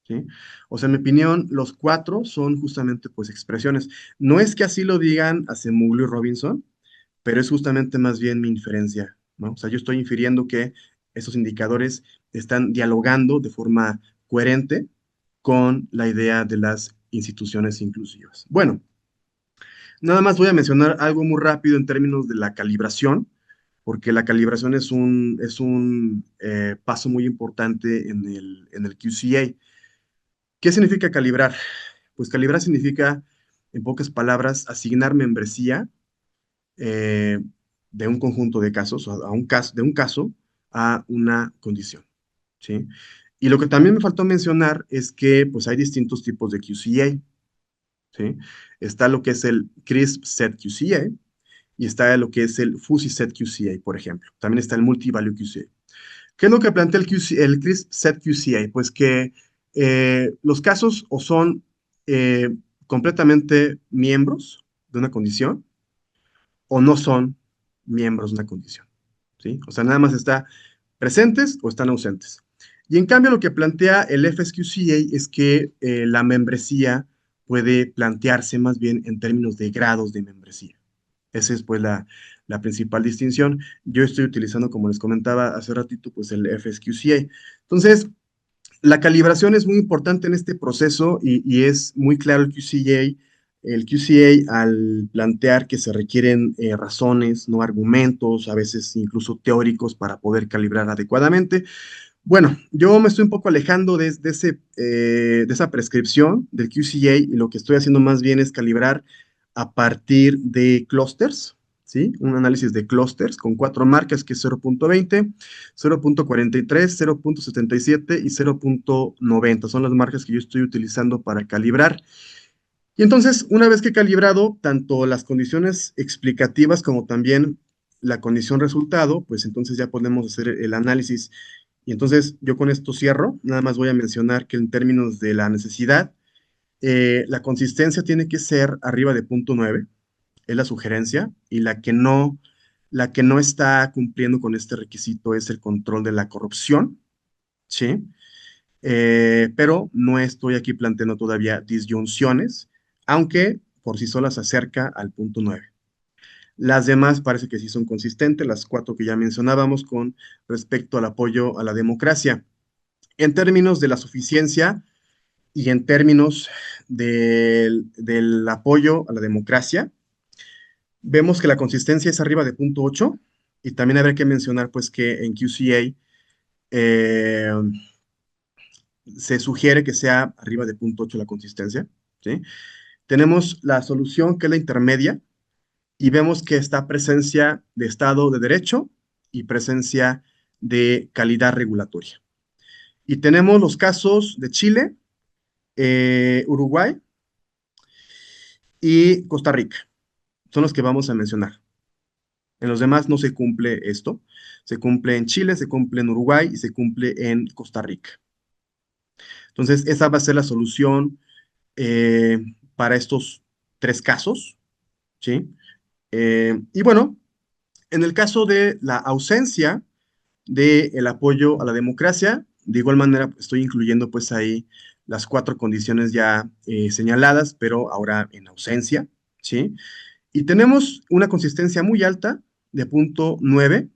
¿Sí? O sea, en mi opinión, los cuatro son justamente pues expresiones. No es que así lo digan Acemoglu y Robinson, pero es justamente más bien mi inferencia, ¿no? O sea, yo estoy infiriendo que esos indicadores están dialogando de forma coherente con la idea de las instituciones inclusivas. Bueno, nada más voy a mencionar algo muy rápido en términos de la calibración, porque la calibración es un paso muy importante en el QCA. ¿Qué significa calibrar? Pues calibrar significa, en pocas palabras, asignar membresía eh, de un conjunto de casos, a un caso, de un caso a una condición, ¿sí? Y lo que también me faltó mencionar es que pues hay distintos tipos de QCA, ¿sí? Está lo que es el CRISP Set QCA y está lo que es el Fuzzy Set QCA, por ejemplo. También está el Multi-Value QCA. ¿Qué es lo que plantea el CRISP Set QCA? Pues que los casos o son eh, completamente miembros de una condición o no son miembros de una condición, ¿sí? O sea, nada más está presentes o están ausentes. Y en cambio lo que plantea el FSQCA es que la membresía puede plantearse más bien en términos de grados de membresía. Esa es pues la principal distinción. Yo estoy utilizando, como les comentaba hace ratito, pues el FSQCA. Entonces, la calibración es muy importante en este proceso y es muy claro el QCA al plantear que se requieren razones, no argumentos, a veces incluso teóricos para poder calibrar adecuadamente. Bueno, yo me estoy un poco alejando de esa prescripción del QCA y lo que estoy haciendo más bien es calibrar a partir de clústeres, ¿sí? Un análisis de clústeres con cuatro marcas que es 0.20, 0.43, 0.77 y 0.90. Son las marcas que yo estoy utilizando para calibrar. Y entonces, una vez que he calibrado tanto las condiciones explicativas como también la condición resultado, pues entonces ya podemos hacer el análisis. Y entonces yo con esto cierro. Nada más voy a mencionar que en términos de la necesidad, la consistencia tiene que ser arriba de 0.9, es la sugerencia, y la que no está cumpliendo con este requisito es el control de la corrupción, ¿sí? Pero no estoy aquí planteando todavía disyunciones, aunque por sí solas se acerca al 0.9. Las demás parece que sí son consistentes, las cuatro que ya mencionábamos con respecto al apoyo a la democracia. En términos de la suficiencia y en términos del apoyo a la democracia, vemos que la consistencia es arriba de 0.8 y también habría que mencionar pues que en QCA eh, se sugiere que sea arriba de 0.8 la consistencia, ¿sí? Tenemos la solución que es la intermedia y vemos que está presencia de Estado de Derecho y presencia de calidad regulatoria. Y tenemos los casos de Chile, Uruguay y Costa Rica. Son los que vamos a mencionar. En los demás no se cumple esto. Se cumple en Chile, se cumple en Uruguay y se cumple en Costa Rica. Entonces, esa va a ser la solución eh, para estos tres casos, ¿sí? Y bueno, en el caso de la ausencia del apoyo a la democracia, de igual manera estoy incluyendo pues ahí las cuatro condiciones ya señaladas, pero ahora en ausencia, ¿sí? Y tenemos una consistencia muy alta de 0.9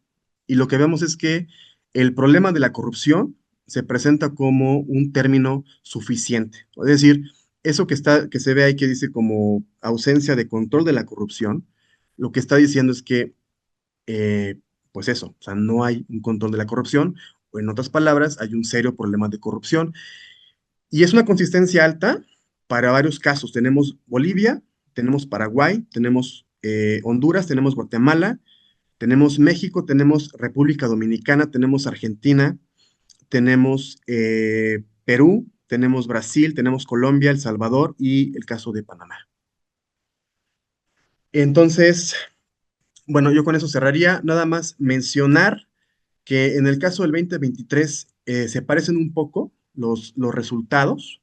y lo que vemos es que el problema de la corrupción se presenta como un término suficiente. Es decir, eso que se ve ahí que dice como ausencia de control de la corrupción, lo que está diciendo es que, eh, pues eso, o sea, no hay un control de la corrupción, o en otras palabras, hay un serio problema de corrupción. Y es una consistencia alta para varios casos. Tenemos Bolivia, tenemos Paraguay, tenemos Honduras, tenemos Guatemala, tenemos México, tenemos República Dominicana, tenemos Argentina, tenemos Perú, tenemos Brasil, tenemos Colombia, El Salvador y el caso de Panamá. Entonces, bueno, yo con eso cerraría. Nada más mencionar que en el caso del 2023 se parecen un poco los resultados.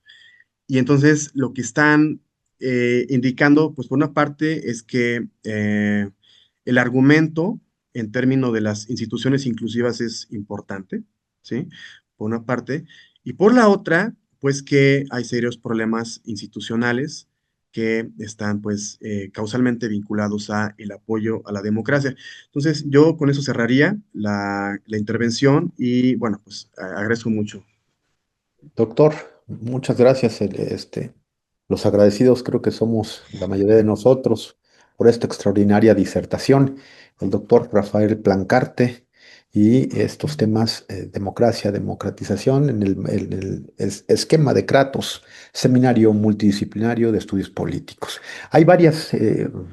Y entonces lo que están indicando, pues por una parte, es que el argumento en términos de las instituciones inclusivas es importante, ¿sí? Por una parte. Y por la otra, pues que hay serios problemas institucionales que están pues causalmente vinculados a el apoyo a la democracia. Entonces, yo con eso cerraría la intervención y bueno, pues agradezco mucho. Doctor, muchas gracias. Los agradecidos creo que somos la mayoría de nosotros por esta extraordinaria disertación. El doctor Rafael Plancarte y estos temas, democracia, democratización en el esquema de Kratos, seminario multidisciplinario de estudios políticos. Hay varias,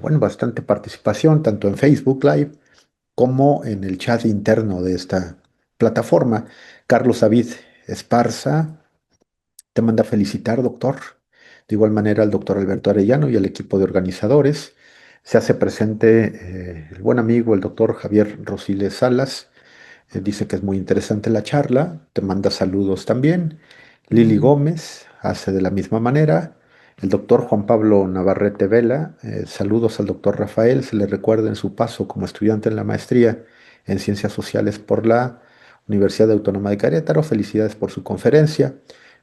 bueno, bastante participación, tanto en Facebook Live como en el chat interno de esta plataforma. Carlos David Esparza te manda a felicitar, doctor. De igual manera, al doctor Alberto Arellano y al equipo de organizadores. Se hace presente el buen amigo, el doctor Javier Rosiles Salas. Dice que es muy interesante la charla. Te manda saludos también. Lili Gómez hace de la misma manera. El doctor Juan Pablo Navarrete Vela. Saludos al doctor Rafael. Se le recuerda en su paso como estudiante en la maestría en Ciencias Sociales por la Universidad Autónoma de Querétaro. Felicidades por su conferencia.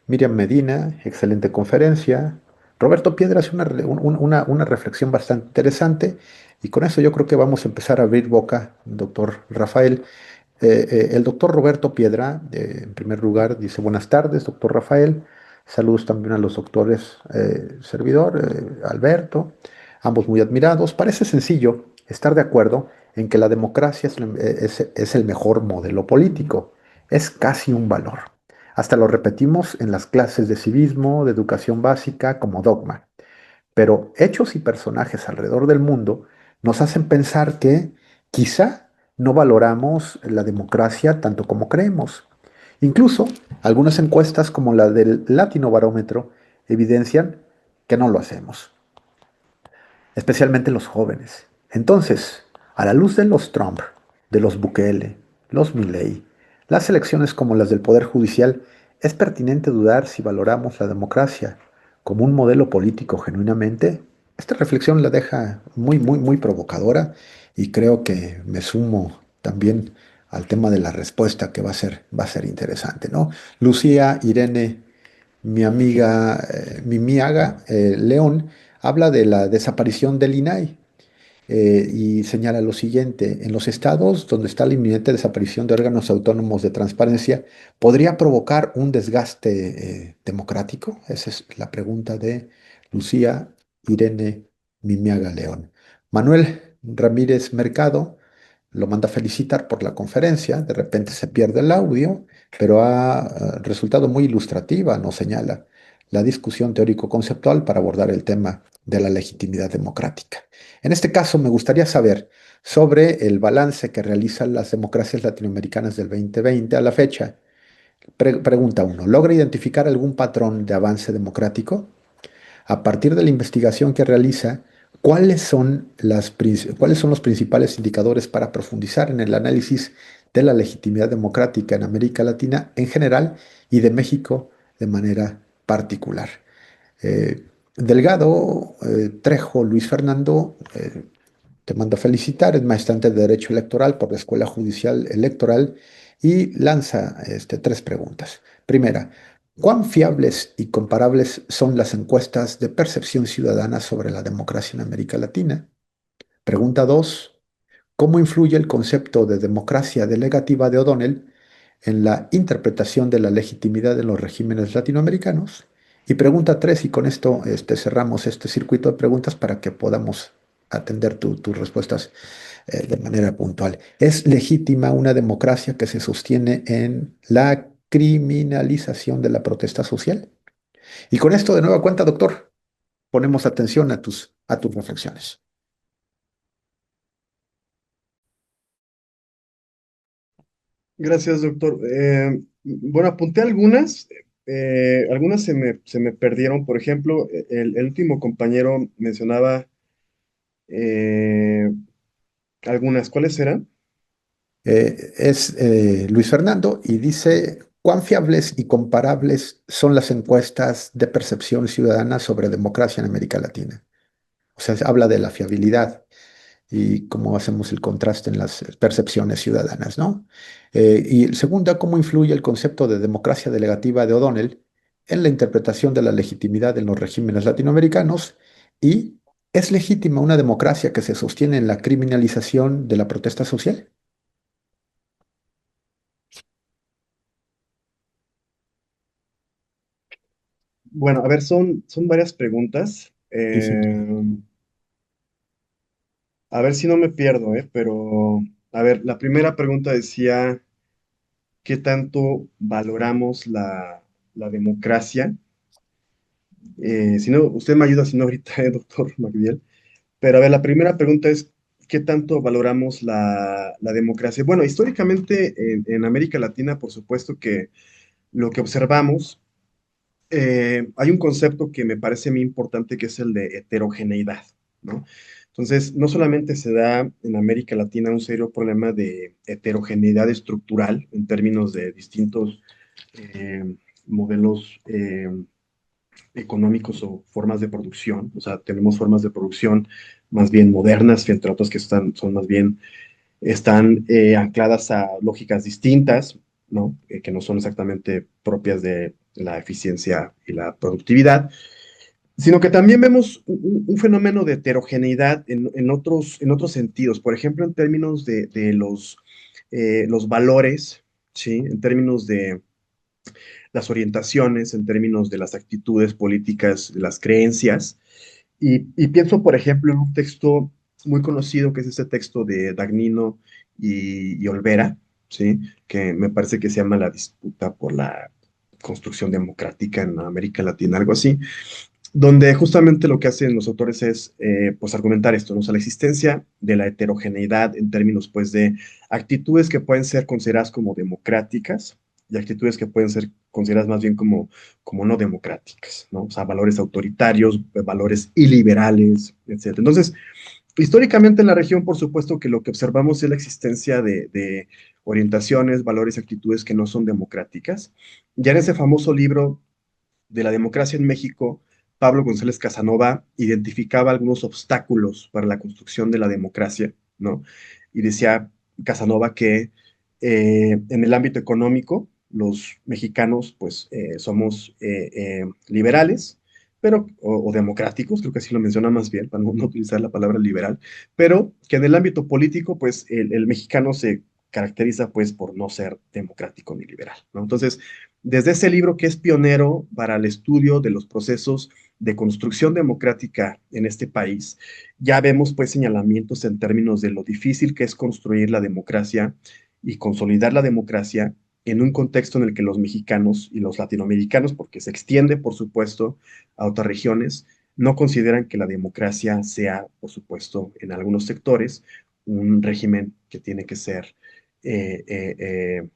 Miriam Medina, excelente conferencia. Roberto Piedra hace una reflexión bastante interesante y con eso yo creo que vamos a empezar a abrir boca, doctor Rafael. El doctor Roberto Piedra, en primer lugar, dice buenas tardes, doctor Rafael. Saludos también a los doctores servidor, Alberto, ambos muy admirados. Parece sencillo estar de acuerdo en que la democracia es el mejor modelo político. Es casi un valor. Hasta lo repetimos en las clases de civismo, de educación básica, como dogma. Pero hechos y personajes alrededor del mundo nos hacen pensar que quizá no valoramos la democracia tanto como creemos. Incluso algunas encuestas como la del Latino Barómetro evidencian que no lo hacemos, especialmente los jóvenes. Entonces, a la luz de los Trump, de los Bukele, los Milley, las elecciones como las del Poder Judicial, es pertinente dudar si valoramos la democracia como un modelo político genuinamente. Esta reflexión la deja muy provocadora y creo que me sumo también al tema de la respuesta que va a ser interesante, ¿no? Lucía Irene, mi amiga Mimiaga León, habla de la desaparición del INAI y señala lo siguiente: en los estados donde está la inminente desaparición de órganos autónomos de transparencia, ¿podría provocar un desgaste democrático? Esa es la pregunta de Lucía Irene Mimiaga León. Manuel Ramírez Mercado lo manda a felicitar por la conferencia. De repente se pierde el audio, pero ha resultado muy ilustrativa, nos señala la discusión teórico-conceptual para abordar el tema de la legitimidad democrática. En este caso, me gustaría saber sobre el balance que realizan las democracias latinoamericanas del 2020 a la fecha. Pregunta uno: ¿logra identificar algún patrón de avance democrático? A partir de la investigación que realiza, ¿cuáles son los principales indicadores para profundizar en el análisis de la legitimidad democrática en América Latina en general y de México de manera particular? Eh, Delgado Trejo Luis Fernando te mando a felicitar, es maestrante de Derecho Electoral por la Escuela Judicial Electoral y lanza tres preguntas. Primera: ¿cuán fiables y comparables son las encuestas de percepción ciudadana sobre la democracia en América Latina? Pregunta 2: ¿cómo influye el concepto de democracia delegativa de O'Donnell en la interpretación de la legitimidad de los regímenes latinoamericanos? Y pregunta 3, y con esto cerramos este circuito de preguntas para que podamos atender tus respuestas de manera puntual. ¿Es legítima una democracia que se sostiene en la criminalización de la protesta social? Y con esto de nueva cuenta, doctor, ponemos atención a tus reflexiones. Gracias, doctor. Bueno, apunté algunas, algunas se me perdieron. Por ejemplo, el último compañero mencionaba eh, algunas. ¿Cuáles eran? Es Luis Fernando y dice ¿Cuán fiables y comparables son las encuestas de percepción ciudadana sobre democracia en América Latina? O sea, se habla de la fiabilidad y cómo hacemos el contraste en las percepciones ciudadanas, ¿no? Y segunda, cómo influye el concepto de democracia delegativa de O'Donnell en la interpretación de la legitimidad en los regímenes latinoamericanos y ¿es legítima una democracia que se sostiene en la criminalización de la protesta social? Bueno, a ver, son varias preguntas. Sí, sin duda. A ver si no me pierdo, ¿eh? Pero, a ver, la primera pregunta decía, ¿qué tanto valoramos la democracia? Si no, usted me ayuda, si no, ahorita, doctor Magdiel. Pero, a ver, la primera pregunta es, ¿qué tanto valoramos la democracia? Bueno, históricamente en América Latina, por supuesto que lo que observamos, hay un concepto que me parece muy importante, que es el de heterogeneidad, ¿no? Entonces, no solamente se da en América Latina un serio problema de heterogeneidad estructural en términos de distintos eh, modelos económicos o formas de producción, o sea, tenemos formas de producción más bien modernas, entre otras que son más bien, están ancladas a lógicas distintas, ¿no? Que no son exactamente propias de la eficiencia y la productividad, sino que también vemos un fenómeno de heterogeneidad en otros sentidos, por ejemplo, en términos de los valores, ¿sí? En términos de las orientaciones, en términos de las actitudes políticas, de las creencias. Y pienso, por ejemplo, en un texto muy conocido, que es ese texto de Dagnino y Olvera, ¿sí? Que me parece que se llama La disputa por la construcción democrática en América Latina, algo así, donde justamente lo que hacen los autores es pues argumentar esto, ¿no? O sea, la existencia de la heterogeneidad en términos pues de actitudes que pueden ser consideradas como democráticas y actitudes que pueden ser consideradas más bien como no democráticas, ¿no? O sea, valores autoritarios, valores iliberales, etcétera. Entonces, históricamente en la región, por supuesto que lo que observamos es la existencia de orientaciones, valores, actitudes que no son democráticas. Ya en ese famoso libro de la democracia en México, Pablo González Casanova identificaba algunos obstáculos para la construcción de la democracia, ¿no? Y decía Casanova que en el ámbito económico, los mexicanos, pues, somos liberales, pero, o democráticos, creo que así lo menciona más bien, para no utilizar la palabra liberal, pero que en el ámbito político, pues, el mexicano se caracteriza, pues, por no ser democrático ni liberal, ¿no? Entonces, desde ese libro que es pionero para el estudio de los procesos de construcción democrática en este país, ya vemos pues señalamientos en términos de lo difícil que es construir la democracia y consolidar la democracia en un contexto en el que los mexicanos y los latinoamericanos, porque se extiende, por supuesto, a otras regiones, no consideran que la democracia sea, por supuesto, en algunos sectores, un régimen que tiene que ser eh, eh, eh,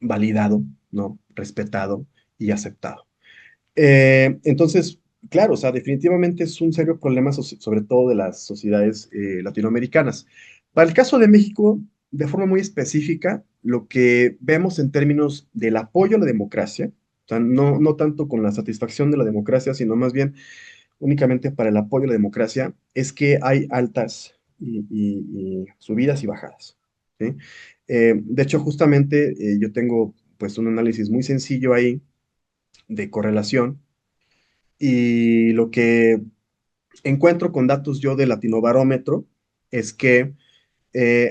validado, ¿no? Respetado y aceptado. Entonces, claro, o sea, definitivamente es un serio problema, sobre todo de las sociedades latinoamericanas. Para el caso de México, de forma muy específica, lo que vemos en términos del apoyo a la democracia, o sea, no tanto con la satisfacción de la democracia, sino más bien únicamente para el apoyo a la democracia, es que hay altas y subidas y bajadas, ¿sí? De hecho, justamente yo tengo pues un análisis muy sencillo ahí de correlación y lo que encuentro con datos yo de Latinobarómetro es que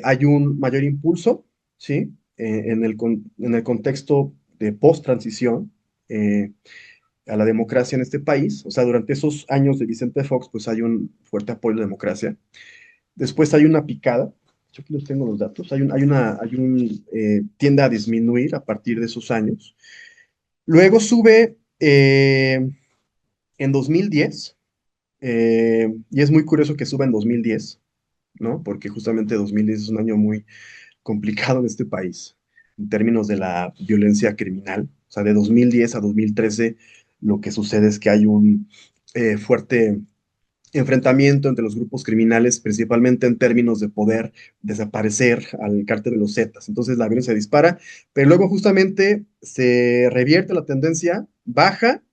hay un mayor impulso, ¿sí? En el contexto de post-transición a la democracia en este país. O sea, durante esos años de Vicente Fox, pues hay un fuerte apoyo a la democracia. Después hay una picada. Yo aquí los tengo los datos. Tiende a disminuir a partir de esos años. Luego sube en 2010, y es muy curioso que suba en 2010, ¿no? Porque justamente 2010 es un año muy complicado en este país en términos de la violencia criminal. O sea, de 2010 a 2013 lo que sucede es que hay un fuerte enfrentamiento entre los grupos criminales, principalmente en términos de poder desaparecer al cártel de los Zetas. Entonces la violencia se dispara, pero luego justamente se revierte la tendencia, baja,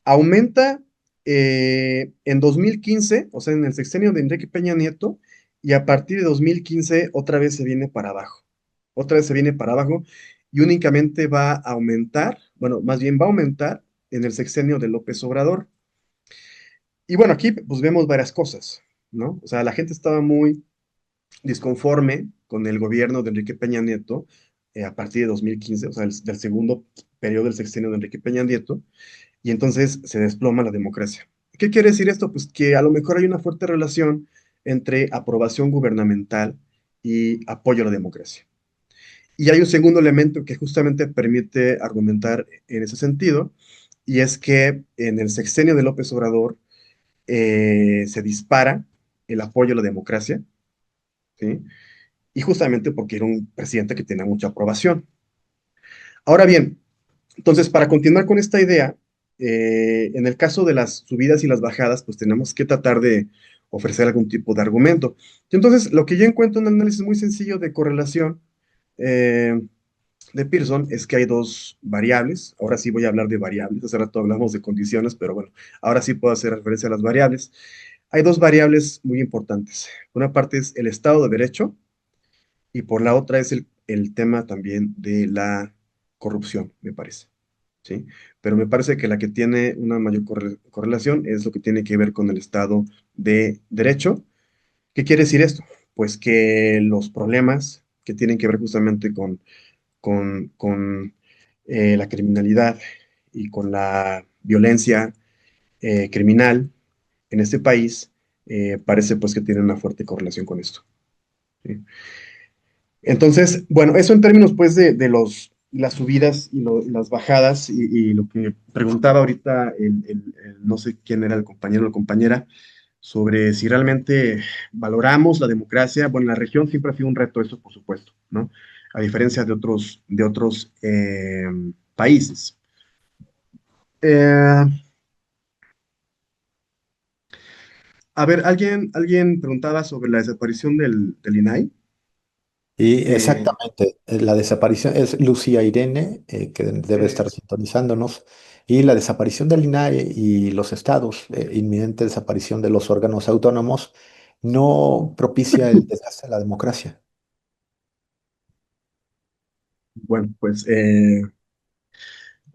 aumenta en 2015, o sea, en el sexenio de Enrique Peña Nieto, y a partir de 2015 otra vez se viene para abajo. Otra vez se viene para abajo y únicamente va a aumentar, bueno, más bien va a aumentar en el sexenio de López Obrador. Y bueno, aquí pues vemos varias cosas, ¿no? O sea, la gente estaba muy disconforme con el gobierno de Enrique Peña Nieto a partir de 2015, o sea, del segundo periodo del sexenio de Enrique Peña Nieto, y entonces se desploma la democracia. ¿Qué quiere decir esto? Pues que a lo mejor hay una fuerte relación entre aprobación gubernamental y apoyo a la democracia. Y hay un segundo elemento que justamente permite argumentar en ese sentido, y es que en el sexenio de López Obrador se dispara el apoyo a la democracia, ¿sí? Y justamente porque era un presidente que tenía mucha aprobación. Ahora bien, entonces, para continuar con esta idea, en el caso de las subidas y las bajadas, pues tenemos que tratar de ofrecer algún tipo de argumento. Entonces, lo que yo encuentro en un análisis muy sencillo de correlación eh, de Pearson es que hay dos variables. Ahora sí voy a hablar de variables. Hace rato hablamos de condiciones, pero bueno, ahora sí puedo hacer referencia a las variables. Hay dos variables muy importantes. Una parte es el Estado de Derecho y por la otra es el tema también de la corrupción, me parece. ¿Sí? Pero me parece que la que tiene una mayor correlación es lo que tiene que ver con el Estado de Derecho. ¿Qué quiere decir esto? Pues que los problemas que tienen que ver justamente con la criminalidad y con la violencia criminal en este país, parece pues que tiene una fuerte correlación con esto. ¿Sí? Entonces, bueno, eso en términos pues de las subidas y las bajadas y lo que preguntaba ahorita no sé quién era el compañero o la compañera sobre si realmente valoramos la democracia. Bueno, en la región siempre ha sido un reto eso, por supuesto, ¿no? A diferencia de otros países. Eh, a ver, alguien preguntaba sobre la desaparición del INAI. Y Eh, exactamente, la desaparición es Lucía Irene, que debe estar es- sintonizándonos, y la desaparición del INAE y los estados, inminente desaparición de los órganos autónomos, no propicia el desgaste de la democracia. bueno, pues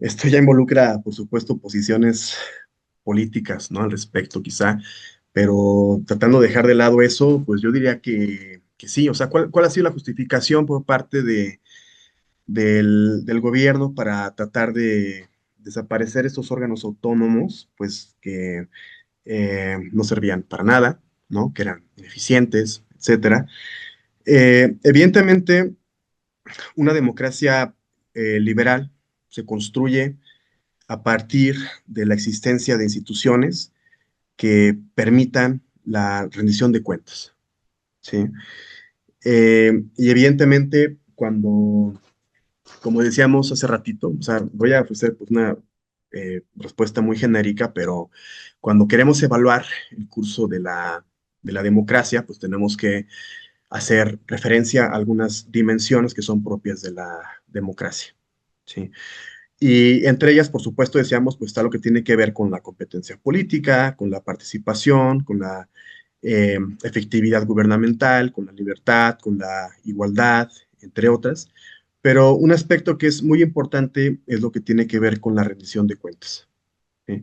esto ya involucra, por supuesto, posiciones políticas, ¿no? Al respecto, quizá, pero tratando de dejar de lado eso, pues yo diría que sí. O sea, ¿cuál ha sido la justificación por parte del gobierno para tratar de desaparecer estos órganos autónomos? Pues que no servían para nada, ¿no? Que eran ineficientes, etcétera. Evidentemente, una democracia liberal se construye a partir de la existencia de instituciones que permitan la rendición de cuentas, ¿sí? Y evidentemente, como decíamos hace ratito, o sea, voy a ofrecer pues, una respuesta muy genérica, pero cuando queremos evaluar el curso de la democracia, pues tenemos que hacer referencia a algunas dimensiones que son propias de la democracia, ¿sí? Y entre ellas, por supuesto, decíamos, pues está lo que tiene que ver con la competencia política, con la participación, con la efectividad gubernamental, con la libertad, con la igualdad, entre otras. Pero un aspecto que es muy importante es lo que tiene que ver con la rendición de cuentas. ¿Sí?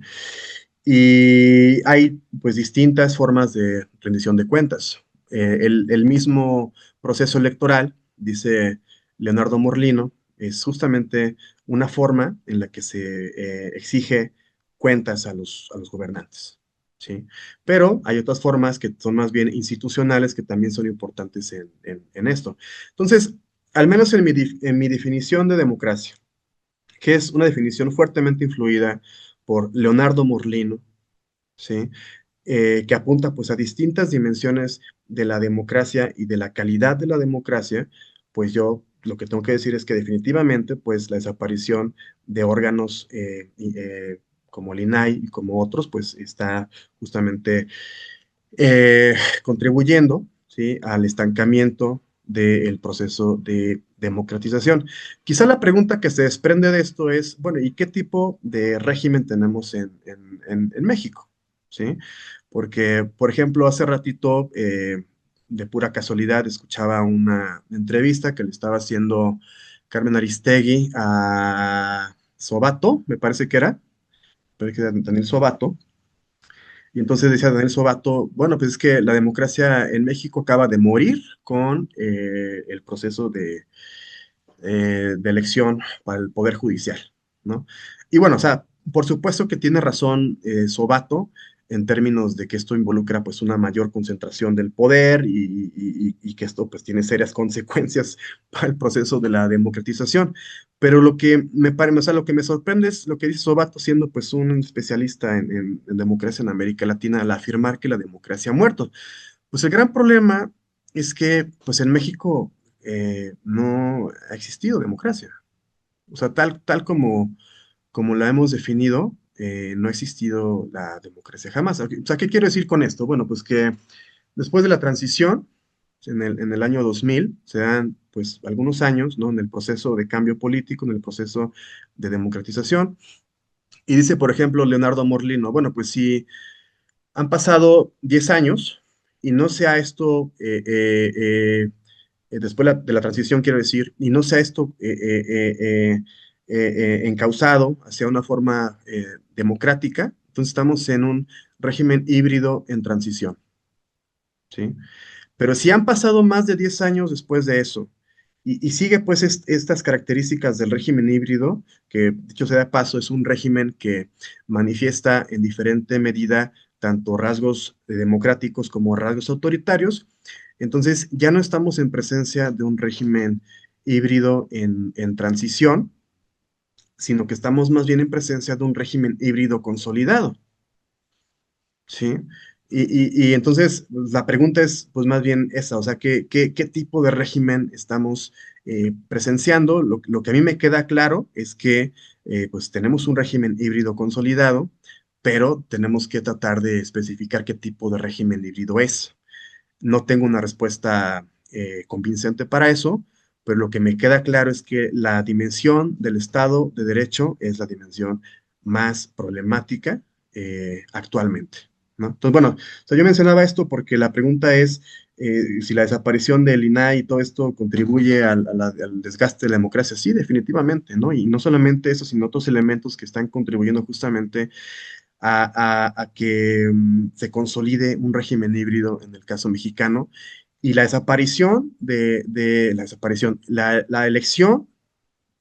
Y hay pues distintas formas de rendición de cuentas. El mismo proceso electoral, dice Leonardo Morlino, es justamente una forma en la que se exige cuentas a los gobernantes. ¿Sí? Pero hay otras formas que son más bien institucionales que también son importantes en esto. Entonces, al menos en mi definición de democracia, que es una definición fuertemente influida por Leonardo Morlino, ¿sí? Que apunta pues a distintas dimensiones de la democracia y de la calidad de la democracia, pues yo lo que tengo que decir es que definitivamente pues la desaparición de órganos como el INAI y como otros, pues está justamente eh, contribuyendo, ¿sí?, al estancamiento del proceso de democratización. Quizá la pregunta que se desprende de esto es, bueno, ¿y qué tipo de régimen tenemos en México? ¿Sí? Porque, por ejemplo, hace ratito, de pura casualidad, escuchaba una entrevista que le estaba haciendo Carmen Aristegui a Sobato, me parece que era Daniel Sobato, y entonces decía Daniel Sobato, bueno, pues es que la democracia en México acaba de morir con el proceso de elección para el Poder Judicial, ¿no? Y bueno, o sea, por supuesto que tiene razón Sobato en términos de que esto involucra pues una mayor concentración del poder y que esto pues tiene serias consecuencias para el proceso de la democratización. Pero lo que me parece, o sea, lo que me sorprende es lo que dice Sobato, siendo pues un especialista en democracia en América Latina, al afirmar que la democracia ha muerto. Pues el gran problema es que pues en México no ha existido democracia. O sea, tal como la hemos definido, no ha existido la democracia jamás. O sea, ¿qué quiero decir con esto? Bueno, pues que después de la transición, en el año 2000, se dan pues algunos años, ¿no?, en el proceso de cambio político, en el proceso de democratización. Y dice, por ejemplo, Leonardo Morlino, bueno, pues si han pasado 10 años y no se ha esto después de la transición, quiero decir, y no sea esto encauzado hacia una forma democrática, entonces estamos en un régimen híbrido en transición, ¿sí? Pero si han pasado más de 10 años después de eso y sigue pues estas características del régimen híbrido, que dicho sea de paso es un régimen que manifiesta en diferente medida tanto rasgos democráticos como rasgos autoritarios, entonces ya no estamos en presencia de un régimen híbrido en transición, sino que estamos más bien en presencia de un régimen híbrido consolidado. Sí. Y entonces pues, la pregunta es pues más bien esa, o sea, ¿qué tipo de régimen estamos presenciando? Lo que a mí me queda claro es que pues tenemos un régimen híbrido consolidado, pero tenemos que tratar de especificar qué tipo de régimen híbrido es. No tengo una respuesta convincente para eso, pero lo que me queda claro es que la dimensión del Estado de Derecho es la dimensión más problemática actualmente, ¿no? Entonces, bueno, o sea, yo mencionaba esto porque la pregunta es si la desaparición del INAI y todo esto contribuye al desgaste de la democracia. Sí, definitivamente, ¿no? Y no solamente eso, sino otros elementos que están contribuyendo justamente a que se consolide un régimen híbrido en el caso mexicano y la desaparición la desaparición, la elección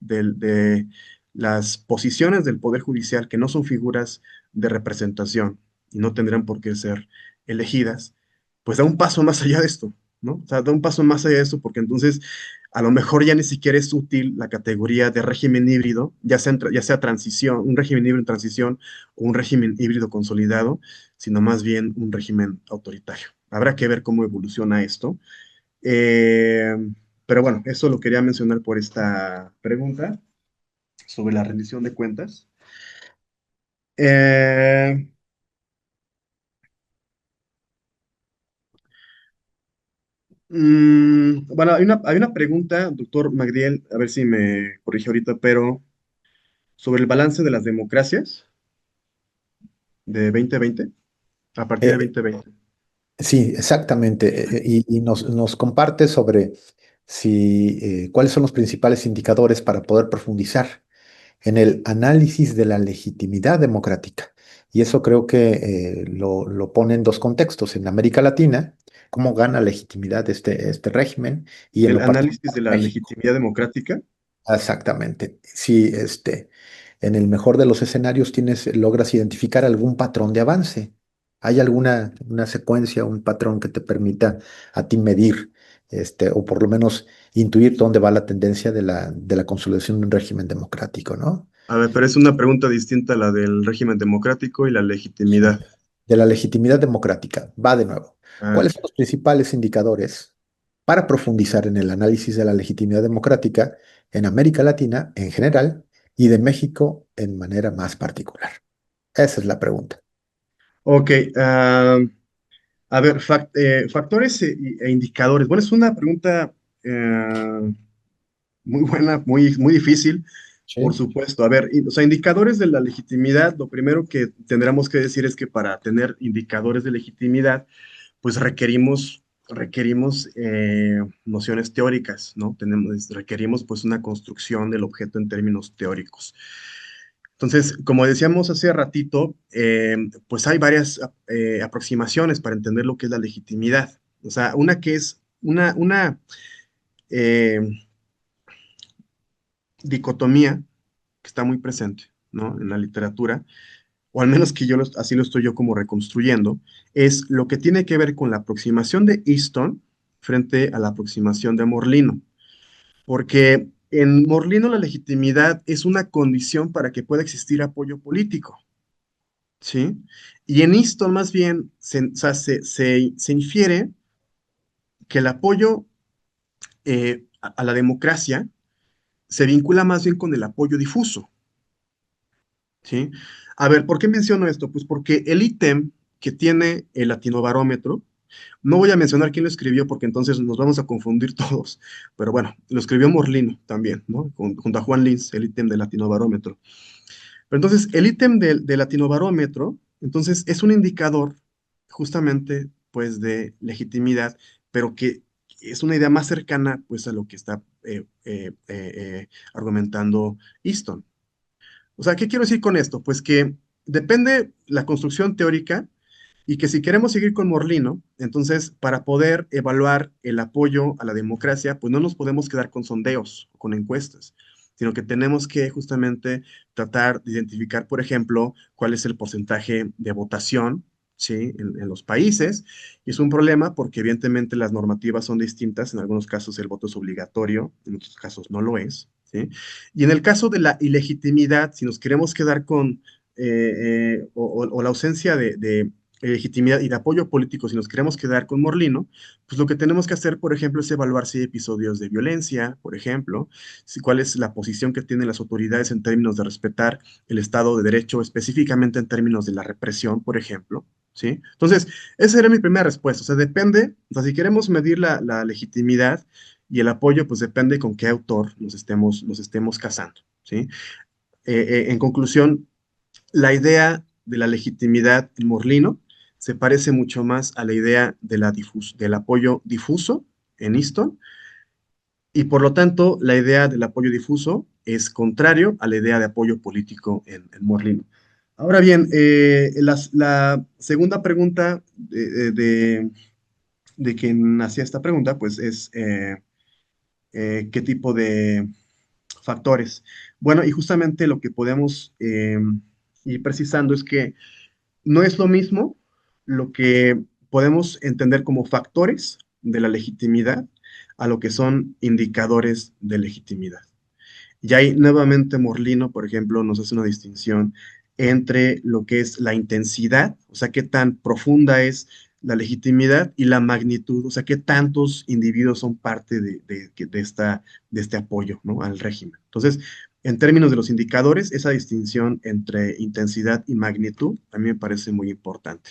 de las posiciones del Poder Judicial que no son figuras de representación y no tendrán por qué ser elegidas, pues da un paso más allá de esto, ¿no? O sea, da un paso más allá de esto porque entonces a lo mejor ya ni siquiera es útil la categoría de régimen híbrido, ya sea transición, un régimen híbrido en transición o un régimen híbrido consolidado, sino más bien un régimen autoritario. Habrá que ver cómo evoluciona esto. Eh, pero bueno, eso lo quería mencionar por esta pregunta sobre la rendición de cuentas. Eh, bueno, hay una pregunta, doctor Magdiel, a ver si me corrige ahorita, pero sobre el balance de las democracias de 2020 a partir de Eh, 2020. sí, exactamente. Y nos comparte sobre cuáles son los principales indicadores para poder profundizar en el análisis de la legitimidad democrática. Y eso creo que lo pone en dos contextos. En América Latina, cómo gana legitimidad este régimen y en El lo análisis particular de la México. legitimidad democrática. Exactamente. Si en el mejor de los escenarios logras identificar algún patrón de avance. ¿Hay alguna una secuencia, un patrón que te permita a ti medir, o por lo menos intuir dónde va la tendencia de la consolidación de un régimen democrático, ¿no? A ver, pero es una pregunta distinta a la del régimen democrático y la Sí. legitimidad. De la legitimidad democrática. Va de nuevo. Ah, ¿Cuáles son los principales indicadores para profundizar en el análisis de la legitimidad democrática en América Latina en general y de México en manera más particular? Esa es la pregunta. Ok, a ver, factores e indicadores. Bueno, es una pregunta muy buena, muy difícil, por Sí. supuesto. A ver, o sea, indicadores de la legitimidad, lo primero que tendríamos que decir es que para tener indicadores de legitimidad, pues requerimos nociones teóricas, ¿no? Requerimos pues una construcción del objeto en términos teóricos. Entonces, como decíamos hace ratito, pues hay varias aproximaciones para entender lo que es la legitimidad. O sea, una que es una eh, dicotomía que está muy presente, ¿no? En la literatura, o al menos que así lo estoy yo como reconstruyendo, es lo que tiene que ver con la aproximación de Easton frente a la aproximación de Morlino. Porque en Morlino la legitimidad es una condición para que pueda existir apoyo político, ¿sí? Y en Easton más bien o sea, se infiere que el apoyo a la democracia se vincula más bien con el apoyo difuso, ¿sí? A ver, ¿por qué menciono esto? Pues porque el ítem que tiene el latinobarómetro, no voy a mencionar quién lo escribió porque entonces nos vamos a confundir todos, pero bueno, lo escribió Morlino también, ¿no? Junto a Juan Linz, el ítem del latinobarómetro. Pero entonces, el ítem del latinobarómetro, entonces, es un indicador justamente, pues, de legitimidad, pero que es una idea más cercana, pues, a lo que está argumentando Easton. O sea, ¿qué quiero decir con esto? Pues que depende la construcción teórica y que si queremos seguir con Morlino, entonces para poder evaluar el apoyo a la democracia, pues no nos podemos quedar con sondeos o con encuestas, sino que tenemos que justamente tratar de identificar, por ejemplo, cuál es el porcentaje de votación, ¿sí? En los países. Y es un problema porque evidentemente las normativas son distintas. En algunos casos el voto es obligatorio, en otros casos no lo es, ¿sí? Y en el caso de la ilegitimidad, si nos queremos quedar con o la ausencia de legitimidad y de apoyo político, si nos queremos quedar con Morlino, pues lo que tenemos que hacer, por ejemplo, es evaluar si hay episodios de violencia, por ejemplo, cuál es la posición que tienen las autoridades en términos de respetar el Estado de Derecho, específicamente en términos de la represión, por ejemplo, ¿sí? Entonces, esa sería mi primera respuesta. O sea, depende, o sea, si queremos medir la legitimidad y el apoyo, pues depende con qué autor nos estemos casando, ¿sí? En conclusión, la idea de la legitimidad en Morlino se parece mucho más a la idea del apoyo difuso en Easton, y por lo tanto la idea del apoyo difuso es contrario a la idea de apoyo político en Morlino. Ahora bien, la segunda pregunta de quien hacía esta pregunta, pues es qué tipo de factores. Bueno, y justamente lo que podemos ir precisando es que no es lo mismo lo que podemos entender como factores de la legitimidad a lo que son indicadores de legitimidad. Y ahí nuevamente Morlino, por ejemplo, nos hace una distinción entre lo que es la intensidad, o sea, qué tan profunda es la legitimidad y la magnitud, o sea, qué tantos individuos son parte de este apoyo, ¿no? Al régimen. Entonces, en términos de los indicadores, esa distinción entre intensidad y magnitud a mí me parece muy importante.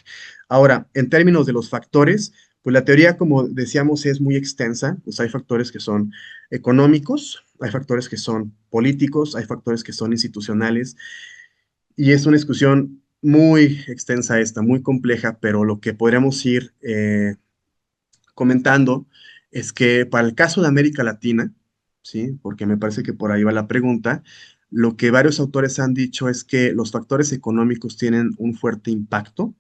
Ahora, en términos de los factores, pues la teoría, como decíamos, es muy extensa, pues hay factores que son económicos, hay factores que son políticos, hay factores que son institucionales, y es una discusión muy extensa esta, muy compleja, pero lo que podríamos ir comentando es que para el caso de América Latina, ¿sí? Porque me parece que por ahí va la pregunta, lo que varios autores han dicho es que los factores económicos tienen un fuerte impacto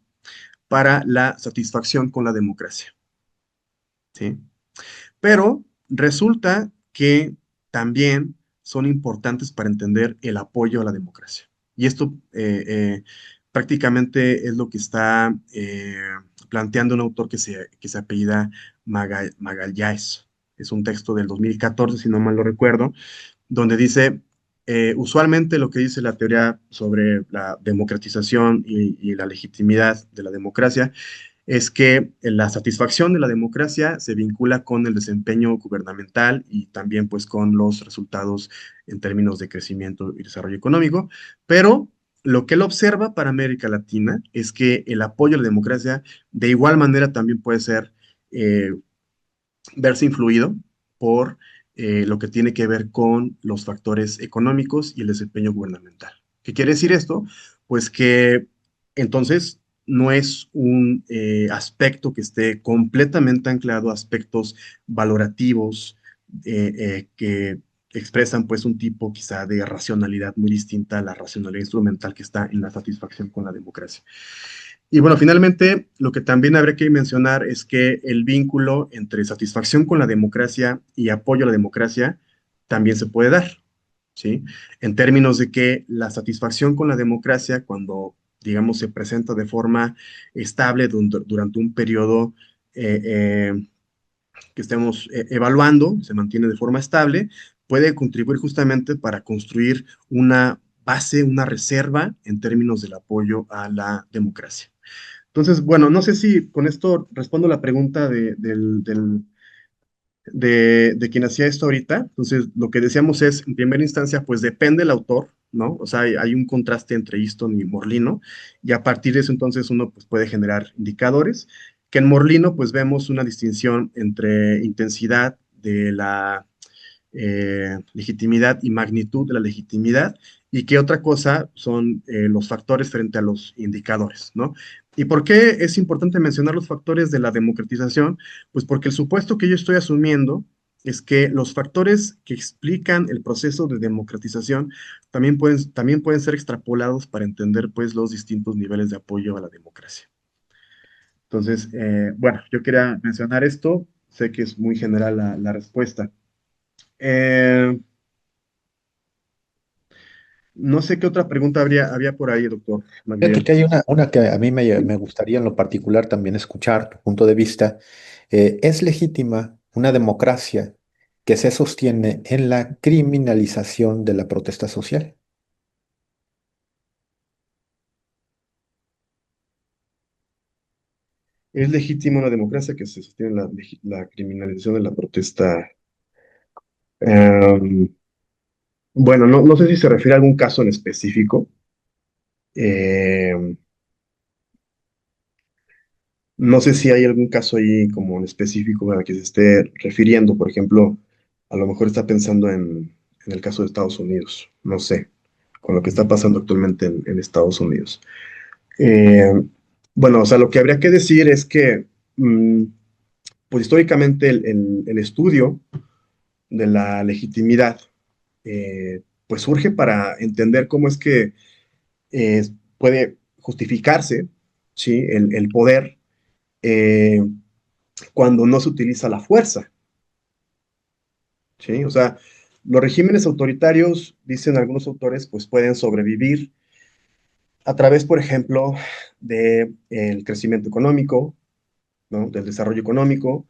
para la satisfacción con la democracia, ¿sí? Pero resulta que también son importantes para entender el apoyo a la democracia. Y esto prácticamente es lo que está planteando un autor que se apellida Magalhães. Es un texto del 2014, si no mal lo recuerdo, donde dice, usualmente lo que dice la teoría sobre la democratización y la legitimidad de la democracia es que la satisfacción de la democracia se vincula con el desempeño gubernamental y también pues con los resultados en términos de crecimiento y desarrollo económico, pero lo que él observa para América Latina es que el apoyo a la democracia de igual manera también puede ser eh, verse influido por lo que tiene que ver con los factores económicos y el desempeño gubernamental. ¿Qué quiere decir esto? Pues que entonces no es un aspecto que esté completamente anclado a aspectos valorativos que expresan pues un tipo quizá de racionalidad muy distinta a la racionalidad instrumental que está en la satisfacción con la democracia. Y bueno, finalmente, lo que también habría que mencionar es que el vínculo entre satisfacción con la democracia y apoyo a la democracia también se puede dar, ¿sí? En términos de que la satisfacción con la democracia, cuando, digamos, se presenta de forma estable durante un periodo eh, eh, que estemos evaluando, se mantiene de forma estable, puede contribuir justamente para construir una base, una reserva en términos del apoyo a la democracia. Entonces, bueno, no sé si con esto respondo la pregunta de quien hacía esto ahorita. Entonces, lo que decíamos es, en primera instancia, pues depende del autor, ¿no? O sea, hay un contraste entre Easton y Morlino, y a partir de eso entonces uno pues, puede generar indicadores, que en Morlino pues vemos una distinción entre intensidad de la legitimidad y magnitud de la legitimidad, y qué otra cosa son los factores frente a los indicadores, ¿no? ¿Y por qué es importante mencionar los factores de la democratización? Pues porque el supuesto que yo estoy asumiendo es que los factores que explican el proceso de democratización también pueden ser extrapolados para entender pues los distintos niveles de apoyo a la democracia. Entonces, bueno, yo quería mencionar esto, sé que es muy general la respuesta. Eh, No sé qué otra pregunta había por ahí, doctor Fíjate Magdiel. que hay una que a mí me gustaría en lo particular también escuchar tu punto de vista. ¿Es legítima una democracia que se sostiene en la criminalización de la protesta social? ¿Es legítima una democracia que se sostiene en la criminalización de la protesta? Em, bueno, no sé si se refiere a algún caso en específico. Em, no sé si hay algún caso ahí como en específico al que se esté refiriendo. Por ejemplo, a lo mejor está pensando en el caso de Estados Unidos. No sé, con lo que está pasando actualmente en Estados Unidos. Em, bueno, o sea, lo que habría que decir es que pues históricamente el estudio de la legitimidad pues surge para entender cómo es que eh, puede justificarse, ¿sí? El poder eh, cuando no se utiliza la fuerza, ¿sí? O sea, los regímenes autoritarios, dicen algunos autores, pues pueden sobrevivir a través, por ejemplo, del crecimiento económico, ¿no? Del desarrollo económico,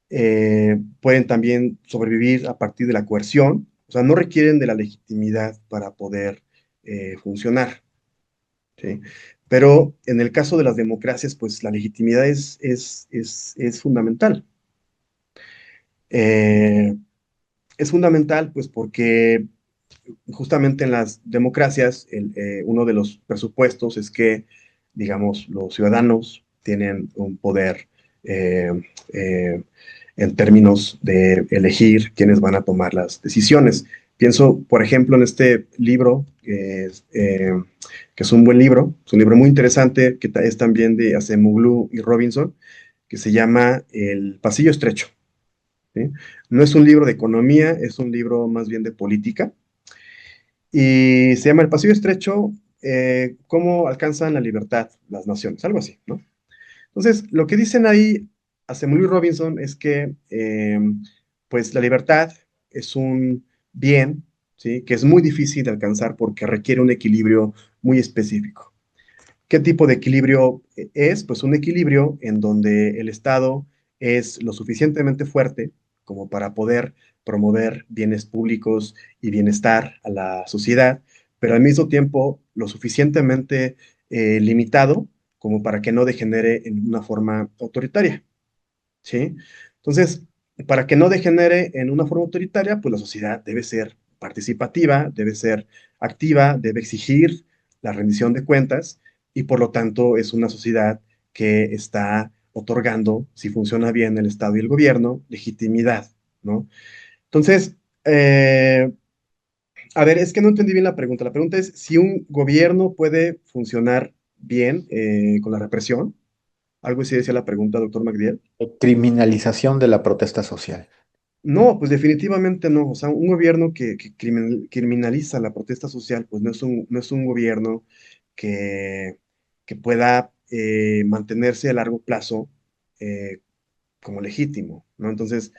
pueden también sobrevivir a partir de la coerción, o sea, no requieren de la legitimidad para poder funcionar, ¿sí? Pero en el caso de las democracias, pues la legitimidad es fundamental. Eh, es fundamental, pues porque justamente en las democracias, uno de los presupuestos es que, digamos, los ciudadanos tienen un poder eh, eh, en términos de elegir quiénes van a tomar las decisiones. Pienso, por ejemplo, en este libro, que es un buen libro, es un libro muy interesante, que es también de Acemoglu y Robinson, que se llama El Pasillo Estrecho. ¿Sí? No es un libro de economía, es un libro más bien de política y se llama El Pasillo Estrecho, ¿cómo alcanzan la libertad las naciones? Algo así, ¿no? Entonces, lo que dicen ahí Asemolo y Robinson es que, pues, la libertad es un bien, ¿sí? Que es muy difícil de alcanzar porque requiere un equilibrio muy específico. ¿Qué tipo de equilibrio es? Pues un equilibrio en donde el Estado es lo suficientemente fuerte como para poder promover bienes públicos y bienestar a la sociedad, pero al mismo tiempo lo suficientemente limitado como para que no degenere en una forma autoritaria, ¿sí? Entonces, para que no degenere en una forma autoritaria, pues la sociedad debe ser participativa, debe ser activa, debe exigir la rendición de cuentas y por lo tanto es una sociedad que está otorgando, si funciona bien el Estado y el gobierno, legitimidad, ¿no? Entonces, a ver, es que no entendí bien la pregunta. La pregunta es si un gobierno puede funcionar bien con la represión. Algo así decía la pregunta, doctor Magdiel. Criminalización de la protesta social. No, pues definitivamente no. O sea, un gobierno que criminaliza la protesta social, pues no es un gobierno que, que pueda mantenerse a largo plazo eh, como legítimo, ¿no? Entonces,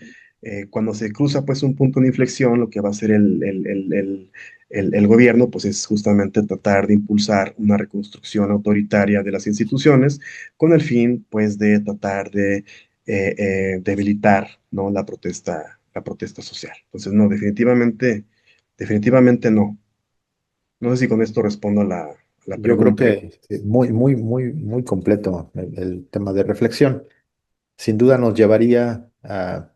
cuando se cruza pues un punto de inflexión, lo que va a hacer el gobierno pues es justamente tratar de impulsar una reconstrucción autoritaria de las instituciones con el fin pues de tratar de debilitar, ¿no? La protesta social. Entonces, no, definitivamente no. No sé si con esto respondo a la Yo creo pregunta. que muy completo el tema de reflexión. Sin duda nos llevaría a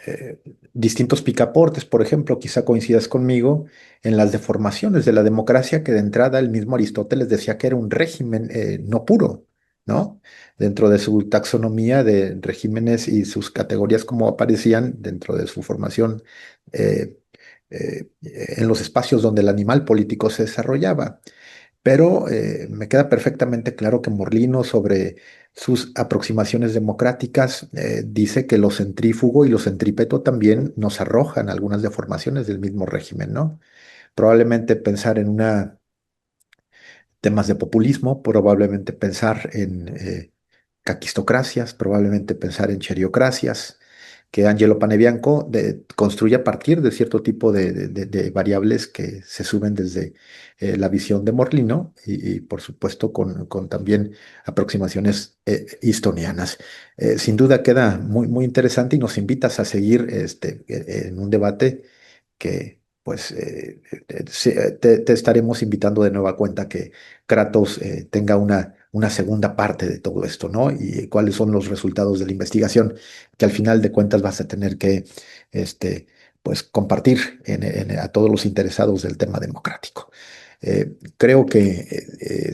eh, distintos picaportes, por ejemplo, quizá coincidas conmigo en las deformaciones de la democracia, que de entrada el mismo Aristóteles decía que era un régimen no puro, ¿no? Dentro de su taxonomía de regímenes y sus categorías como aparecían dentro de su formación en los espacios donde el animal político se desarrollaba. Pero me queda perfectamente claro que Morlino, sobre sus aproximaciones democráticas, dice que lo centrífugo y lo centrípeto también nos arrojan algunas deformaciones del mismo régimen, ¿no? Probablemente pensar en una temas de populismo, probablemente pensar en caquistocracias, probablemente pensar en cheriocracias, que Angelo Panebianco construye a partir de cierto tipo de variables que se suben desde la visión de Morlino y, por supuesto con también aproximaciones histonianas. Sin duda queda muy interesante y nos invitas a seguir en un debate que pues te estaremos invitando de nueva cuenta que Kratos tenga una segunda parte de todo esto, ¿no? Y cuáles son los resultados de la investigación que al final de cuentas vas a tener que, este, pues, compartir a todos los interesados del tema democrático. Creo que eh,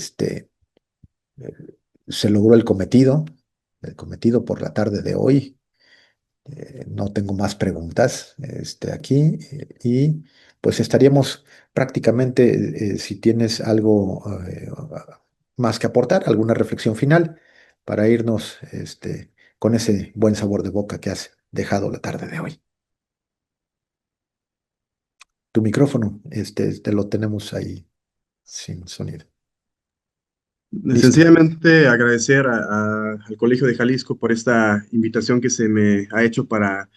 se logró el cometido por la tarde de hoy. No tengo más preguntas aquí y pues estaríamos prácticamente, si tienes algo más que aportar, alguna reflexión final para irnos con ese buen sabor de boca que has dejado la tarde de hoy. Tu micrófono, te lo tenemos ahí sin sonido. Listo. Sencillamente agradecer al Colegio de Jalisco por esta invitación que se me ha hecho para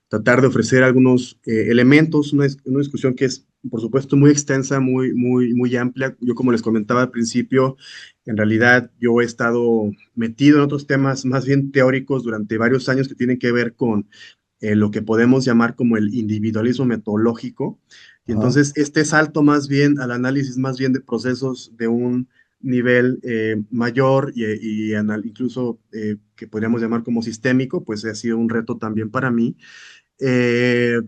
tratar de ofrecer algunos elementos, una discusión que es, por supuesto, muy extensa, muy amplia. Yo, como les comentaba al principio, en realidad yo he estado metido en otros temas más bien teóricos durante varios años que tienen que ver con lo que podemos llamar como el individualismo metodológico. Y Ajá. entonces este salto más bien al análisis más bien de procesos de un nivel mayor incluso que podríamos llamar como sistémico, pues ha sido un reto también para mí. Eh,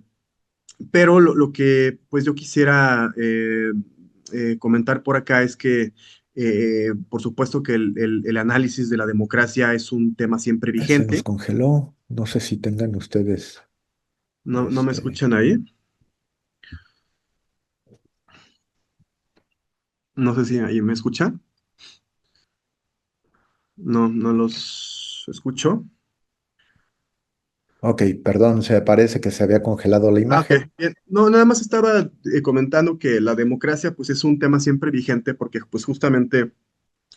pero lo que pues yo quisiera comentar por acá es que por supuesto que el análisis de la democracia es un tema siempre Se nos vigente. congeló. No sé si tengan ustedes, No me este, escuchan ahí. No sé si ahí me escuchan. No los escucho. ok, perdón, se parece que se había congelado la Ah, ok, imagen. bien. No, nada más estaba comentando que la democracia pues es un tema siempre vigente porque pues justamente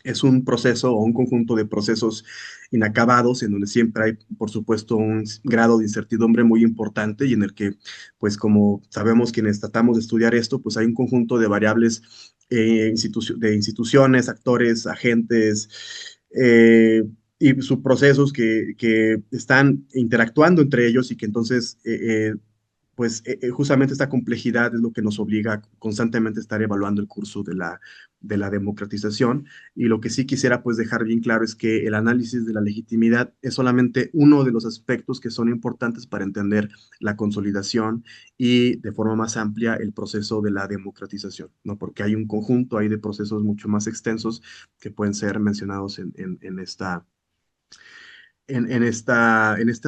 es un proceso o un conjunto de procesos inacabados en donde siempre hay, por supuesto, un grado de incertidumbre muy importante y en el que, pues como sabemos quienes tratamos de estudiar esto, pues hay un conjunto de variables de instituciones, actores, agentes y subprocesos que están interactuando entre ellos y que entonces pues justamente esta complejidad es lo que nos obliga a constantemente estar evaluando el curso de la democratización. Y lo que sí quisiera pues dejar bien claro es que el análisis de la legitimidad es solamente uno de los aspectos que son importantes para entender la consolidación y de forma más amplia el proceso de la democratización, ¿no? Porque hay un conjunto ahí de procesos mucho más extensos que pueden ser mencionados en este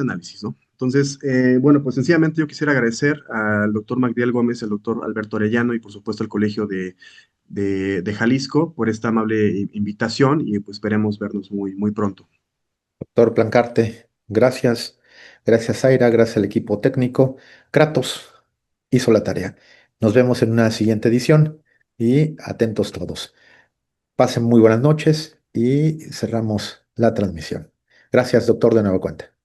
análisis, ¿no? Entonces, bueno, pues sencillamente yo quisiera agradecer al doctor Magdiel Gómez, al doctor Alberto Arellano y por supuesto al Colegio de Jalisco por esta amable invitación y pues esperemos vernos muy, muy pronto. Doctor Plancarte, gracias. Gracias, Zaira. Gracias al equipo técnico. Kratos hizo la tarea. Nos vemos en una siguiente edición y atentos todos. Pasen muy buenas noches y cerramos la transmisión. Gracias, doctor, de nueva cuenta.